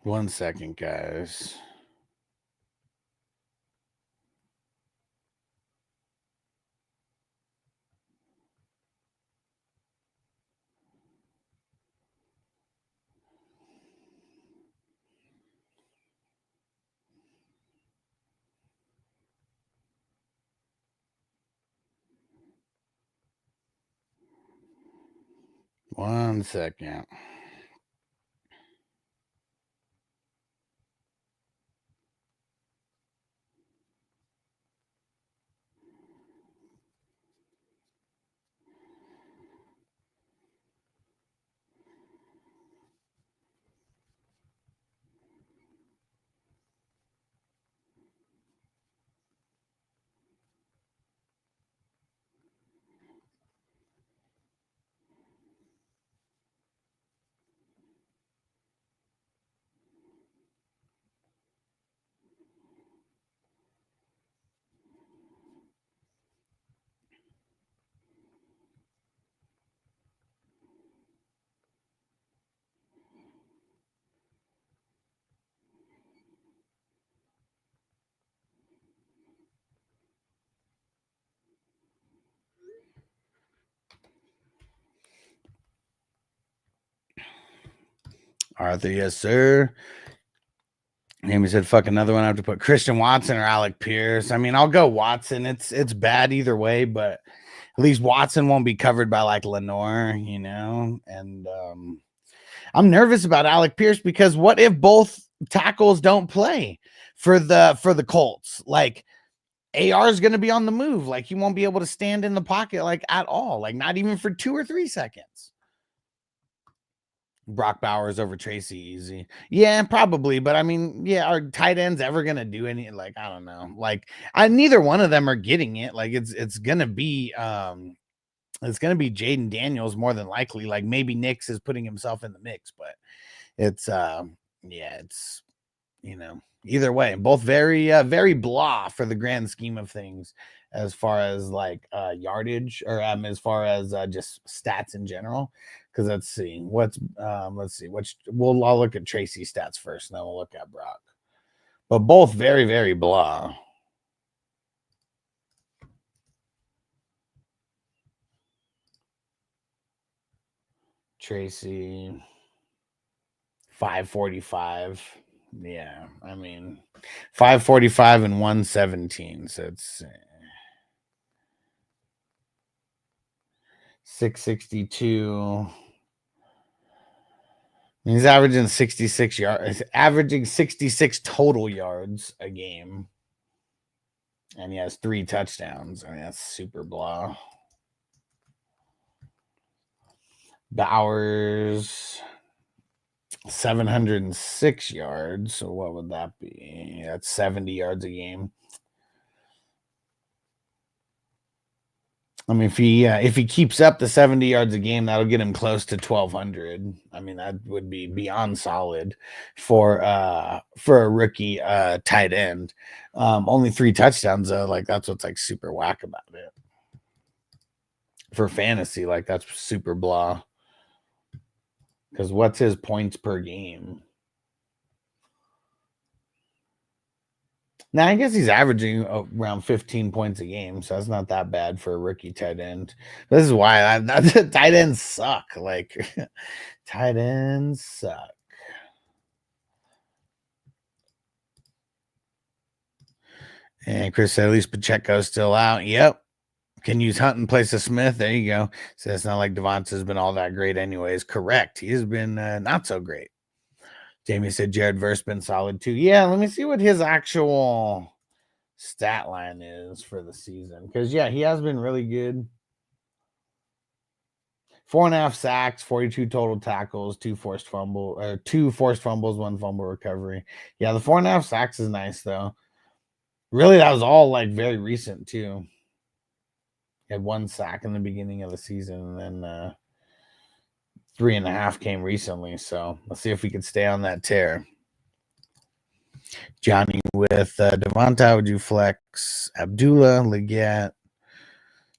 One second, guys. One second. Arthur, yes, sir. Amy said, fuck another one. I have to put Christian Watson or Alec Pierce. I mean, I'll go Watson. It's bad either way, but at least Watson won't be covered by like Lenore, and I'm nervous about Alec Pierce because what if both tackles don't play for the Colts. Like AR is going to be on the move. Like he won't be able to stand in the pocket like at all. Like not even for 2 or 3 seconds. Brock Bowers over Tracy easy. Yeah, probably. But I mean, yeah, are tight ends ever going to do any? Like, I don't know. Like neither one of them are getting it. Like it's going to be Jaden Daniels more than likely. Like maybe Nix is putting himself in the mix, but it's it's either way, both very blah for the grand scheme of things as far as like yardage or as far as just stats in general. Because let's see, I'll look at Tracy's stats first, and then we'll look at Brock. But both very, very blah. Tracy 545. Yeah, I mean 545 and 117. So it's 662. He's averaging 66 yards. He's averaging 66 total yards a game. And he has 3 touchdowns. I mean, that's super blah. Bowers 706 yards. So what would that be? That's 70 yards a game. I mean, if he keeps up the 70 yards a game, that'll get him close to 1,200. I mean, that would be beyond solid for a rookie tight end. Only 3 touchdowns though. Like that's what's like super whack about it. For fantasy, like that's super blah. Because what's his points per game? Now, I guess he's averaging around 15 points a game, so that's not that bad for a rookie tight end. This is why tight ends suck. Like, tight ends suck. And Chris said, at least Pacheco's still out. Yep. Can use Hunt in place of Smith. There you go. So it's not like Devonta's been all that great anyways. Correct. He has been not so great. Jamie said Jared Verse been solid too. Yeah, let me see what his actual stat line is for the season. Because, yeah, he has been really good. 4.5 sacks, 42 total tackles, 2 forced fumbles, 1 fumble recovery. Yeah, the 4.5 sacks is nice, though. Really, that was all, like, very recent, too. He had 1 sack in the beginning of the season, and then 3.5 came recently, so let's see if we can stay on that tear. Johnny with Devonta, would you flex Abdullah, Leggett,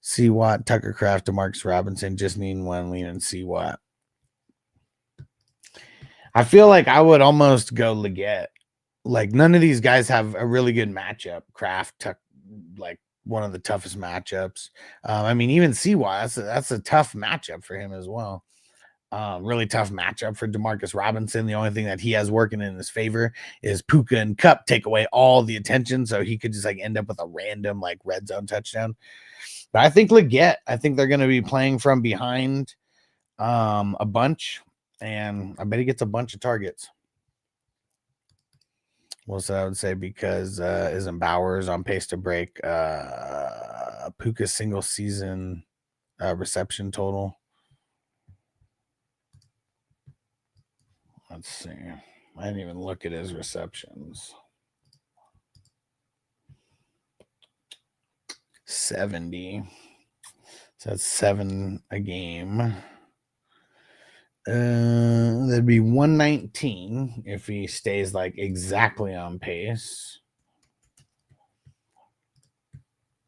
C. Watt, Tucker Craft, DeMarcus Robinson? Just need one, lean and C. Watt. I feel like I would almost go Leggett. Like none of these guys have a really good matchup. Craft, like one of the toughest matchups. I mean, even C. Watt, that's a tough matchup for him as well. Really tough matchup for DeMarcus Robinson. The only thing that he has working in his favor is Puka and Kupp take away all the attention, so he could just like end up with a random like red zone touchdown. But I think Leggett, I think they're going to be playing from behind a bunch, and I bet he gets a bunch of targets. Well, so I would say because isn't Bowers on pace to break Puka's single season reception total? Let's see. I didn't even look at his receptions. 70. So that's 7 a game. That'd be 119 if he stays like exactly on pace.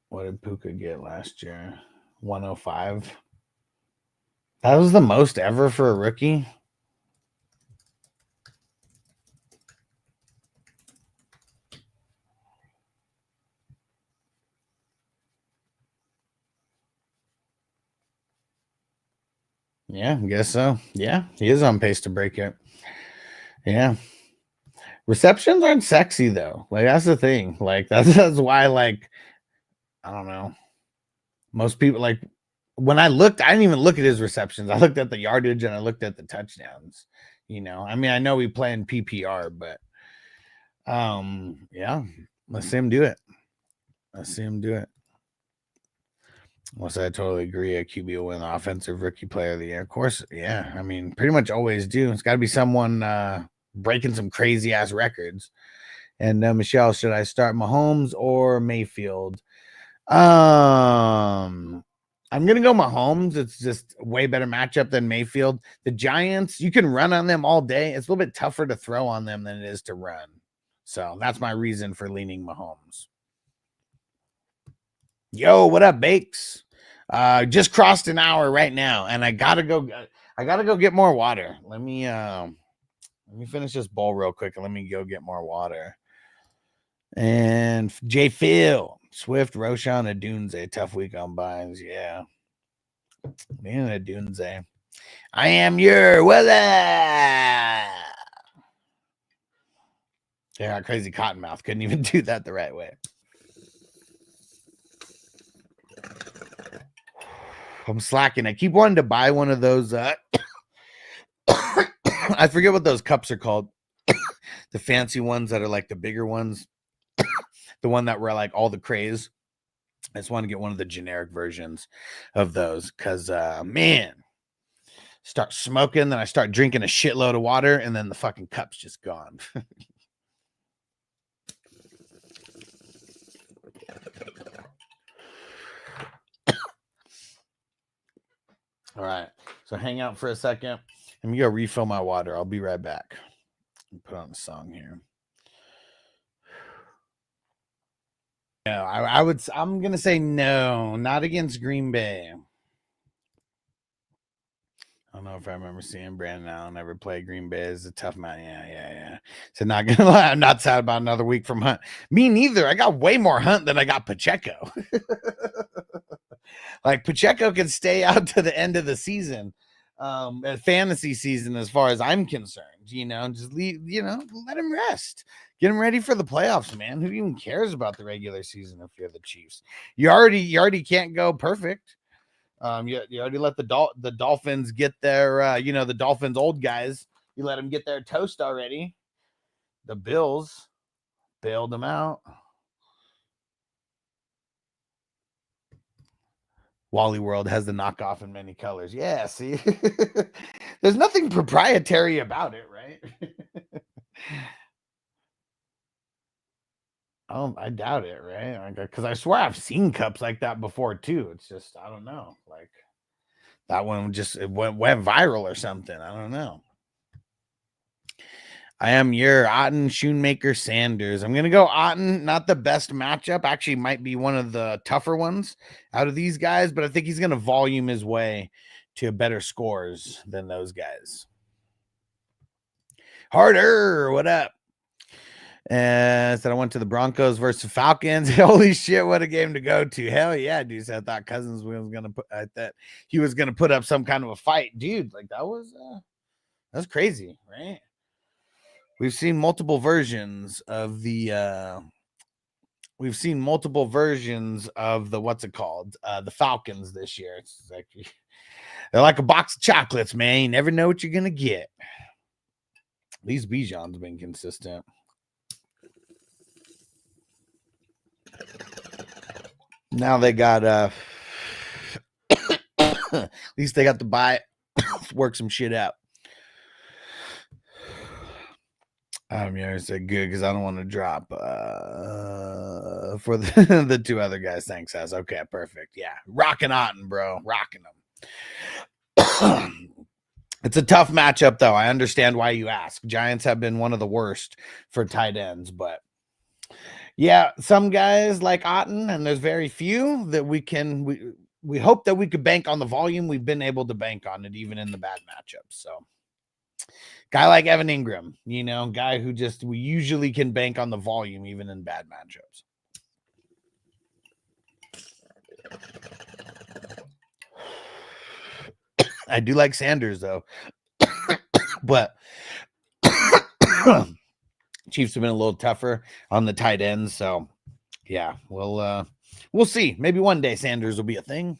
What did Puka get last year? 105. That was the most ever for a rookie. Yeah, I guess so. Yeah, he is on pace to break it. Yeah. Receptions aren't sexy though. Like that's the thing. Like that's why, like, I don't know. Most people, like, when I looked, I didn't even look at his receptions. I looked at the yardage and I looked at the touchdowns. You know, I mean, I know we play in PPR, but Yeah, let's see him do it. Let's see him do it. Unless I totally agree, a QB will win offensive rookie player of the year. Of course, yeah. I mean, pretty much always do. It's got to be someone breaking some crazy ass records. And Michelle, should I start Mahomes or Mayfield? I'm gonna go Mahomes. It's just a way better matchup than Mayfield. The Giants, you can run on them all day. It's a little bit tougher to throw on them than it is to run. So that's my reason for leaning Mahomes. Yo, what up, Bakes? Just crossed an hour right now, and I gotta go get more water. Let me finish this bowl real quick and let me go get more water. And J Phil, Swift, Roshan, Adunze, tough week on buys. Yeah. Man, Adunze. I am your weather. Yeah, crazy cottonmouth. Couldn't even do that the right way. I'm slacking. I keep wanting to buy one of those. I forget what those cups are called. The fancy ones that are like the bigger ones. The one that were like all the craze. I just want to get one of the generic versions of those because, man, start smoking, then I start drinking a shitload of water, and then the fucking cup's just gone. All right, so hang out for a second. Let me go refill my water. I'll be right back. Put on a song here. No, I'm gonna say no, not against Green Bay. I don't know if I remember seeing Brandon Allen ever play Green Bay as a tough man. Yeah. So not gonna lie, I'm not sad about another week from Hunt. Me neither. I got way more Hunt than I got Pacheco. Like Pacheco can stay out to the end of the season, fantasy season, as far as I'm concerned. Just let him rest. Get him ready for the playoffs, man. Who even cares about the regular season if you're the Chiefs? You already can't go perfect. You already let the Dolphins get their the Dolphins old guys. You let them get their toast already. The Bills bailed them out. Wally World has the knockoff in many colors. Yeah, see, there's nothing proprietary about it, right? I doubt it, right? Because I swear I've seen cups like that before too. It's just I don't know, like that one just it went viral or something. I don't know. I am your Otten, Shoemaker, Sanders. I'm going to go Otten. Not the best matchup. Actually, might be one of the tougher ones out of these guys, but I think he's going to volume his way to better scores than those guys. Harder. What up? Said I went to the Broncos versus Falcons. Holy shit, what a game to go to. Hell yeah, dude. So I thought Cousins was going to put that he was going to put up some kind of a fight. Dude, like that was crazy, right? We've seen multiple versions of the what's it called? The Falcons this year. It's like they're like a box of chocolates, man. You never know what you're gonna get. At least Bijan's been consistent. Now they got at least they got to buy work some shit out. I said good because I don't want to drop for the two other guys. Thanks, Sass. Okay, perfect. Yeah, rocking Otten, bro, rocking them. It's a tough matchup, though. I understand why you ask. Giants have been one of the worst for tight ends, but yeah, some guys like Otten, and there's very few that we hope that we could bank on the volume. We've been able to bank on it even in the bad matchups. So. Guy like Evan Ingram, guy who we usually can bank on the volume even in bad matchups. I do like Sanders though, but Chiefs have been a little tougher on the tight ends. So yeah, we'll see. Maybe one day Sanders will be a thing.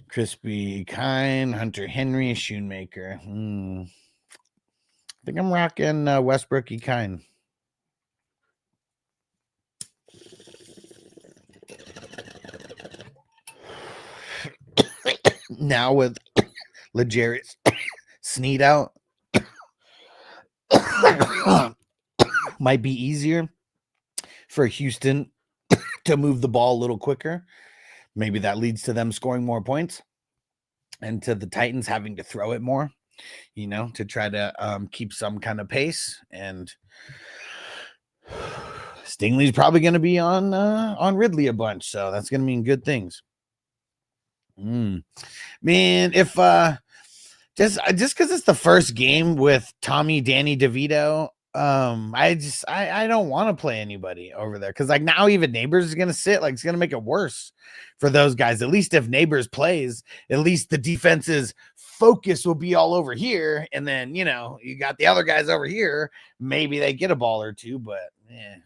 Crispy Kine, Hunter Henry, Shoemaker. I think I'm rocking Westbrooky kind. Now with Legarius Sneed out, might be easier for Houston to move the ball a little quicker. Maybe that leads to them scoring more points and to the Titans having to throw it more, you know, to try to keep some kind of pace. And Stingley's probably going to be on Ridley a bunch, so that's going to mean good things. Man, if just because it's the first game with Tommy Danny DeVito, I don't want to play anybody over there because like now even Neighbors is gonna sit, like it's gonna make it worse for those guys. At least if Neighbors plays, at least the defense's focus will be all over here, and then you know you got the other guys over here. Maybe they get a ball or two, but yeah.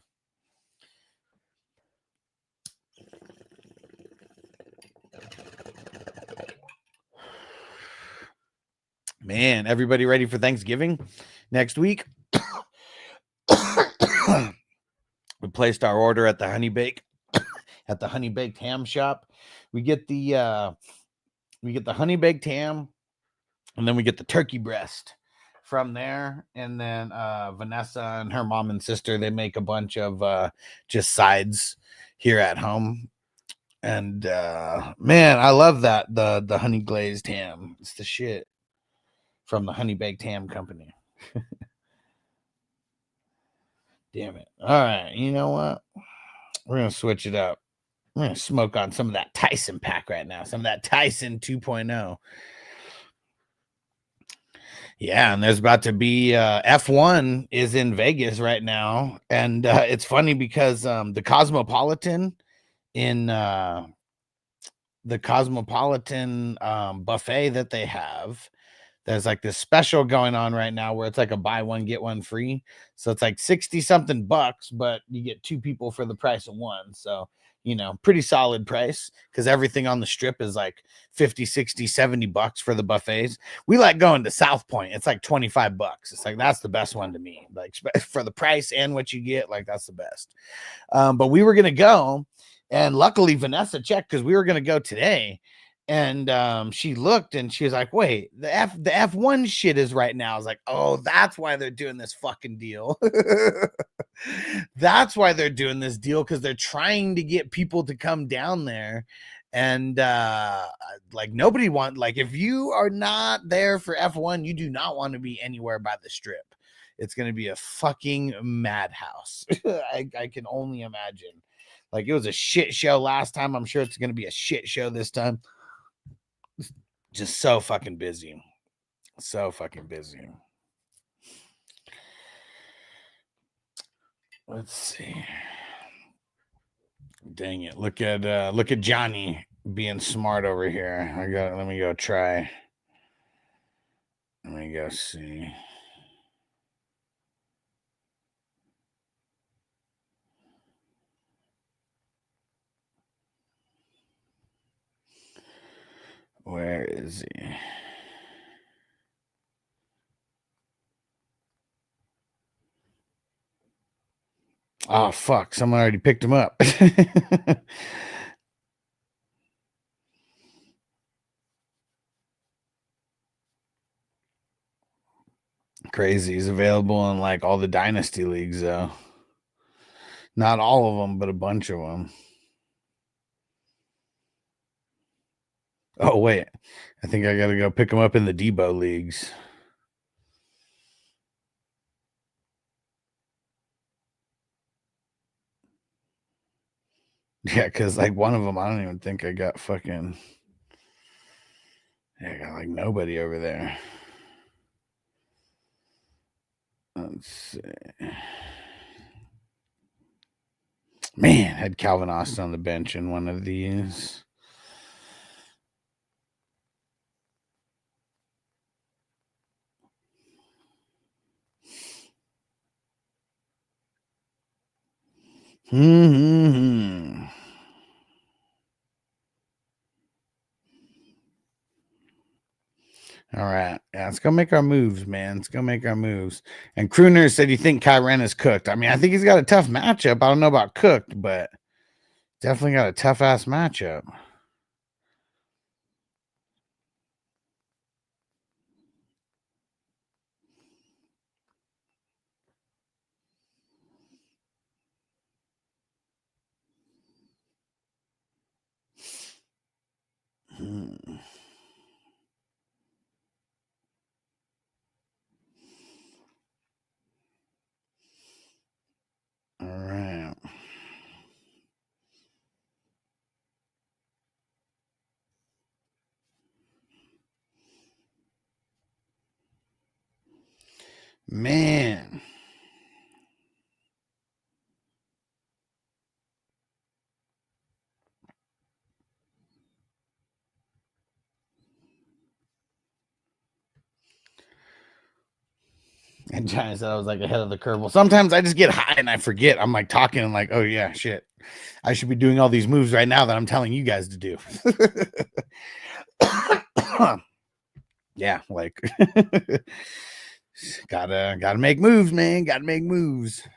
Man, everybody ready for Thanksgiving next week? We placed our order at the Honey Baked ham shop. We get the honey baked ham, and then we get the turkey breast from there. And then Vanessa and her mom and sister, they make a bunch of just sides here at home. And man, I love that the honey glazed ham. It's the shit from the Honey Baked Ham Company. Damn it. All right. You know what? We're going to switch it up. We're going to smoke on some of that Tyson pack right now. Some of that Tyson 2.0. Yeah. And there's about to be F1 is in Vegas right now. And it's funny because the Cosmopolitan buffet that they have, there's like this special going on right now where it's like a buy one, get one free. So it's like 60 something bucks, but you get two people for the price of one. So, you know, pretty solid price because everything on the strip is like 50, 60, 70 bucks for the buffets. We like going to South Point. It's like 25 bucks. It's like, that's the best one to me. Like for the price and what you get, like that's the best. But we were going to go, and luckily Vanessa checked because we were going to go today. And she looked and she was like, wait, the F1 shit is right now. I was like, oh, that's why they're doing this fucking deal. That's why they're doing this deal, because they're trying to get people to come down there. And like nobody like if you are not there for F1, you do not want to be anywhere by the strip. It's going to be a fucking madhouse. I can only imagine. Like it was a shit show last time. I'm sure it's going to be a shit show this time. Just so fucking busy. So fucking busy. Let's see. Dang it. Look at Johnny being smart over here. Let me go try. Let me go see. Where is he? Oh, fuck. Someone already picked him up. Crazy. He's available in like all the dynasty leagues, though. Not all of them, but a bunch of them. Oh, wait. I think I got to go pick him up in the Debo leagues. Yeah, because like one of them, I don't even think I got fucking. Yeah, I got like nobody over there. Let's see. Man, had Calvin Austin on the bench in one of these. All right. Yeah, let's go make our moves, man. Let's go make our moves. And Crooner said, you think Kyren is cooked? I mean, I think he's got a tough matchup. I don't know about cooked, but definitely got a tough ass matchup. All right. Man. And Johnny said I was like ahead of the curve. Well, sometimes I just get high and I forget. I'm like talking and like, oh yeah, shit. I should be doing all these moves right now that I'm telling you guys to do. Yeah, like gotta make moves, man. Gotta make moves.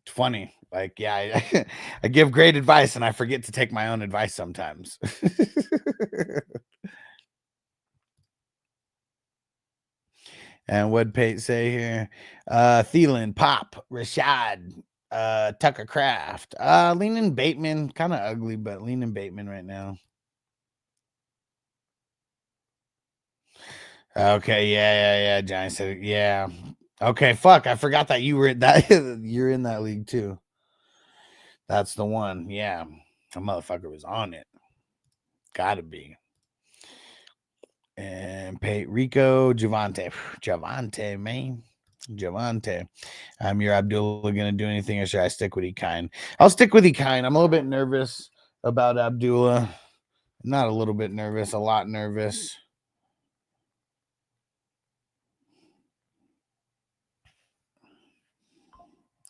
It's funny. Like, yeah, I give great advice and I forget to take my own advice sometimes. And what'd Pate say here? Thielen, Pop, Rashad, Tucker Craft, leaning Bateman, kind of ugly, but leaning Bateman right now. Okay, yeah. Johnny said, yeah. Okay, fuck. I forgot that you were in that. You're in that league too. That's the one. Yeah, a motherfucker was on it. Gotta be. And Pate Rico, Javante, man. Javante. Your Abdullah gonna do anything, or should I stick with Ekine? I'll stick with Ekine. I'm a little bit nervous about Abdullah. Not a little bit nervous, a lot nervous.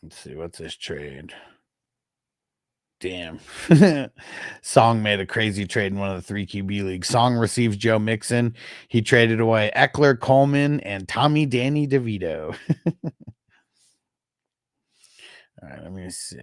Let's see, what's this trade? Damn. Song made a crazy trade in one of the 3 QB leagues. Song receives Joe Mixon. He traded away Eckler, Coleman, and Tommy Danny DeVito. All right, let me see.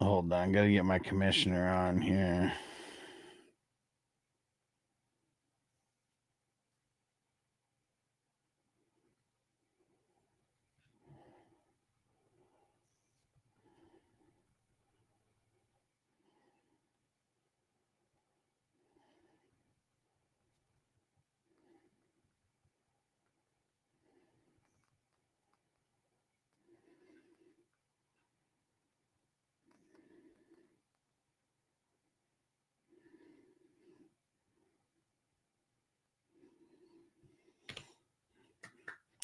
Hold on, gotta get my commissioner on here.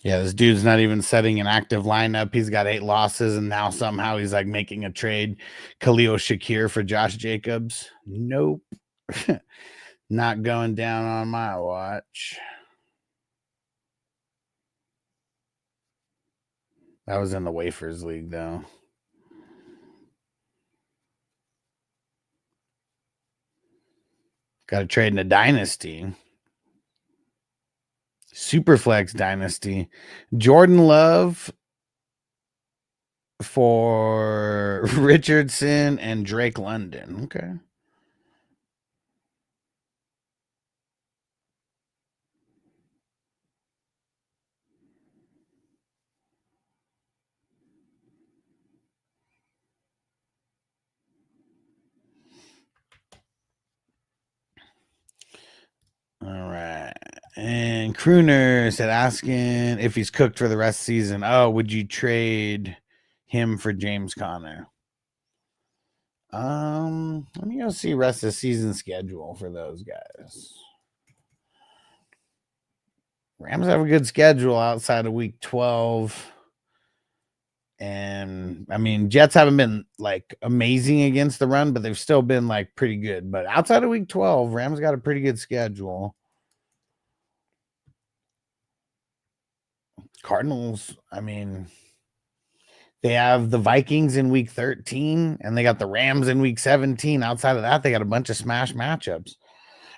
Yeah, this dude's not even setting an active lineup. He's got 8 losses, and now somehow he's like making a trade. Khalil Shakir for Josh Jacobs. Nope. Not going down on my watch. That was in the Wafers League, though. Got to trade in a dynasty. Superflex dynasty. Jordan Love for Richardson and Drake London. Okay. All right. And Crooner said asking if he's cooked for the rest of the season. Oh, would you trade him for James Conner. Let me go see rest of the season schedule for those guys. Rams have a good schedule outside of week 12. And I mean, Jets haven't been like amazing against the run, but they've still been like pretty good. But outside of week 12, Rams got a pretty good schedule. Cardinals, I mean, they have the Vikings in week 13 and they got the Rams in week 17. Outside of that, they got a bunch of smash matchups.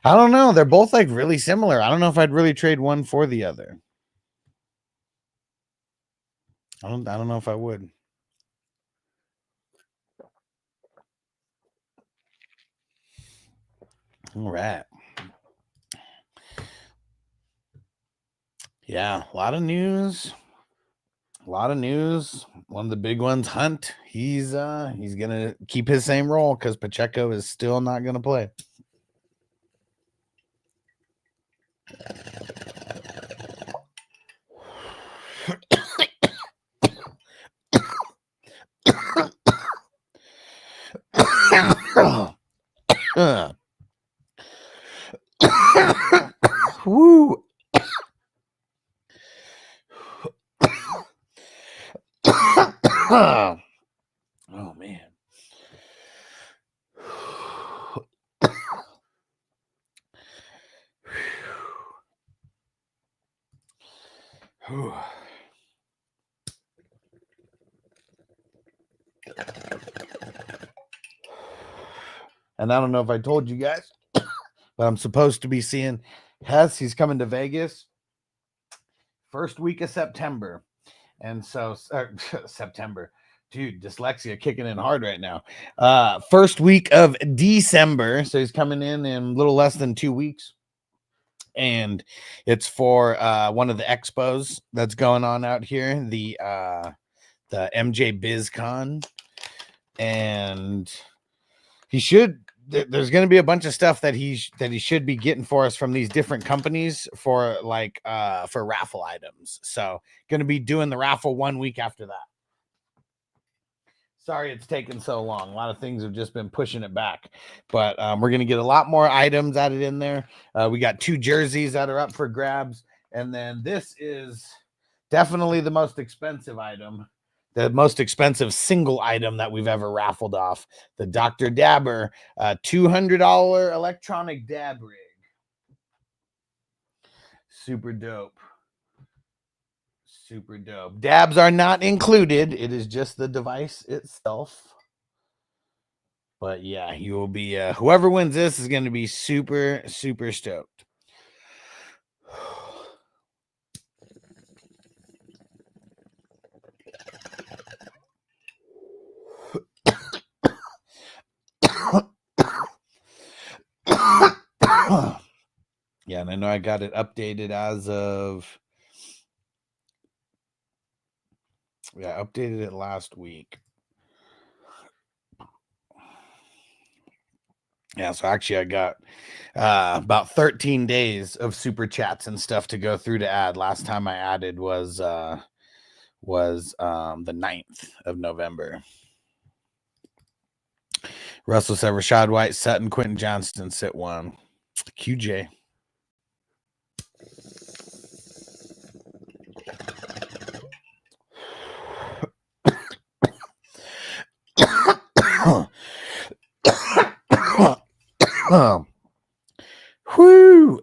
I don't know. They're both like really similar. I don't know if I'd really trade one for the other. I don't know if I would. All right. Yeah, a lot of news. One of the big ones, Hunt. He's gonna keep his same role because Pacheco is still not gonna play. Woo. Oh man. And I don't know if I told you guys, but I'm supposed to be seeing Hess. He's coming to Vegas first week of September. And so September, dude, dyslexia kicking in hard right now. First week of December. So he's coming in a little less than 2 weeks. And it's for one of the expos that's going on out here, the MJ BizCon. And there's going to be a bunch of stuff that he should be getting for us from these different companies for raffle items. So going to be doing the raffle 1 week after that. Sorry it's taken so long. A lot of things have just been pushing it back, but we're going to get a lot more items added in there. We got 2 jerseys that are up for grabs. And then this is definitely the most expensive item. The most expensive single item that we've ever raffled off. The Dr. Dabber $200 electronic dab rig. Super dope. Super dope. Dabs are not included. It is just the device itself. But yeah, you will be, whoever wins this is going to be super, super stoked. Yeah, and I know I got it updated as of, I updated it last week. Yeah, so actually I got about 13 days of super chats and stuff to go through to add. Last time I added was the 9th of November. Russell said Rashad White, Sutton, Quentin Johnston sit 1. QJ. Whoo!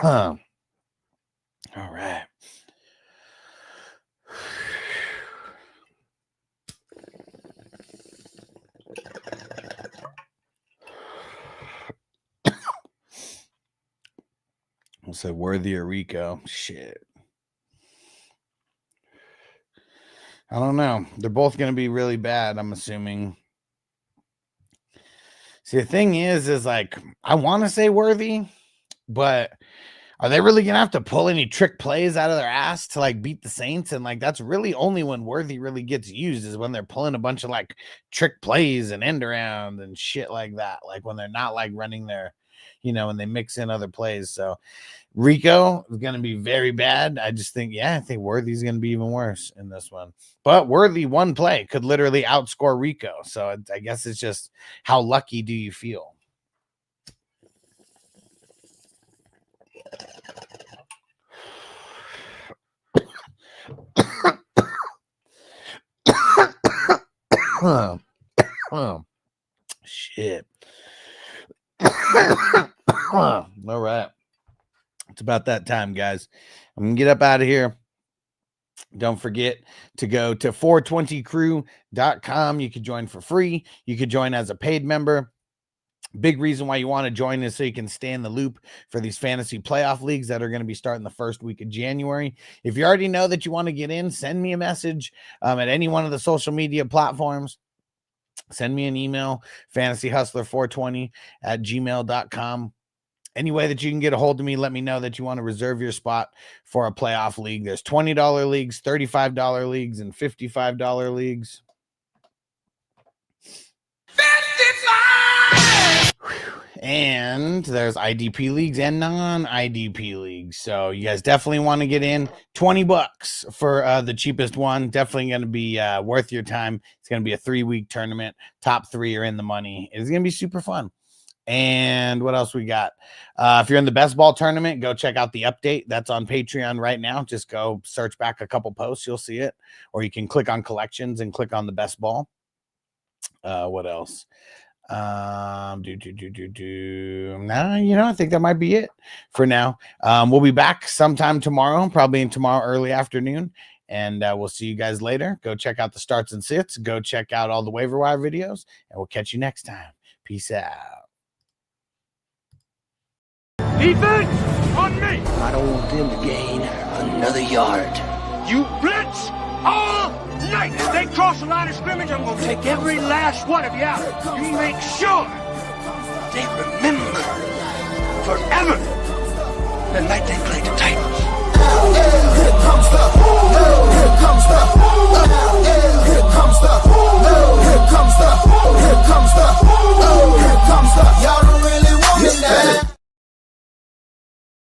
All right. I'll say Worthy or Rico. Shit. I don't know. They're both going to be really bad, I'm assuming. See, the thing is like, I want to say Worthy, but are they really going to have to pull any trick plays out of their ass to like beat the Saints? And like, that's really only when Worthy really gets used is when they're pulling a bunch of like trick plays and end around and shit like that. Like when they're not like running their, when they mix in other plays. So Rico is going to be very bad. I just think, I think Worthy's going to be even worse in this one. But Worthy, one play could literally outscore Rico. So I guess it's just how lucky do you feel? Oh, shit. All right. It's about that time, guys. I'm going to get up out of here. Don't forget to go to 420crew.com. You can join for free. You could join as a paid member. Big reason why you want to join is so you can stay in the loop for these fantasy playoff leagues that are going to be starting the first week of January. If you already know that you want to get in, send me a message at any one of the social media platforms. Send me an email, fantasyhustler420@gmail.com. Any way that you can get a hold of me, let me know that you want to reserve your spot for a playoff league. There's $20 leagues, $35 leagues, and $55 leagues. 55! And there's IDP leagues and non-IDP leagues. So you guys definitely want to get in. $20 for the cheapest one. Definitely going to be worth your time. It's going to be a 3-week tournament. Top 3 are in the money. It's going to be super fun. And what else we got? If you're in the best ball tournament, go check out the update. That's on Patreon right now. Just go search back a couple posts. You'll see it. Or you can click on collections and click on the best ball. What else? Nah, I think that might be it for now. We'll be back sometime tomorrow, probably tomorrow early afternoon. And we'll see you guys later. Go check out the starts and sits. Go check out all the waiver wire videos. And we'll catch you next time. Peace out. Defense on me. I don't want them to gain another yard. You blitz all night. If they cross the line of scrimmage, I'm going to take every last one of you out. You make sure they remember forever the night they played the Titans. Here comes the, here comes the, here comes the, here comes the, here comes the, here comes the. Y'all don't really want me now.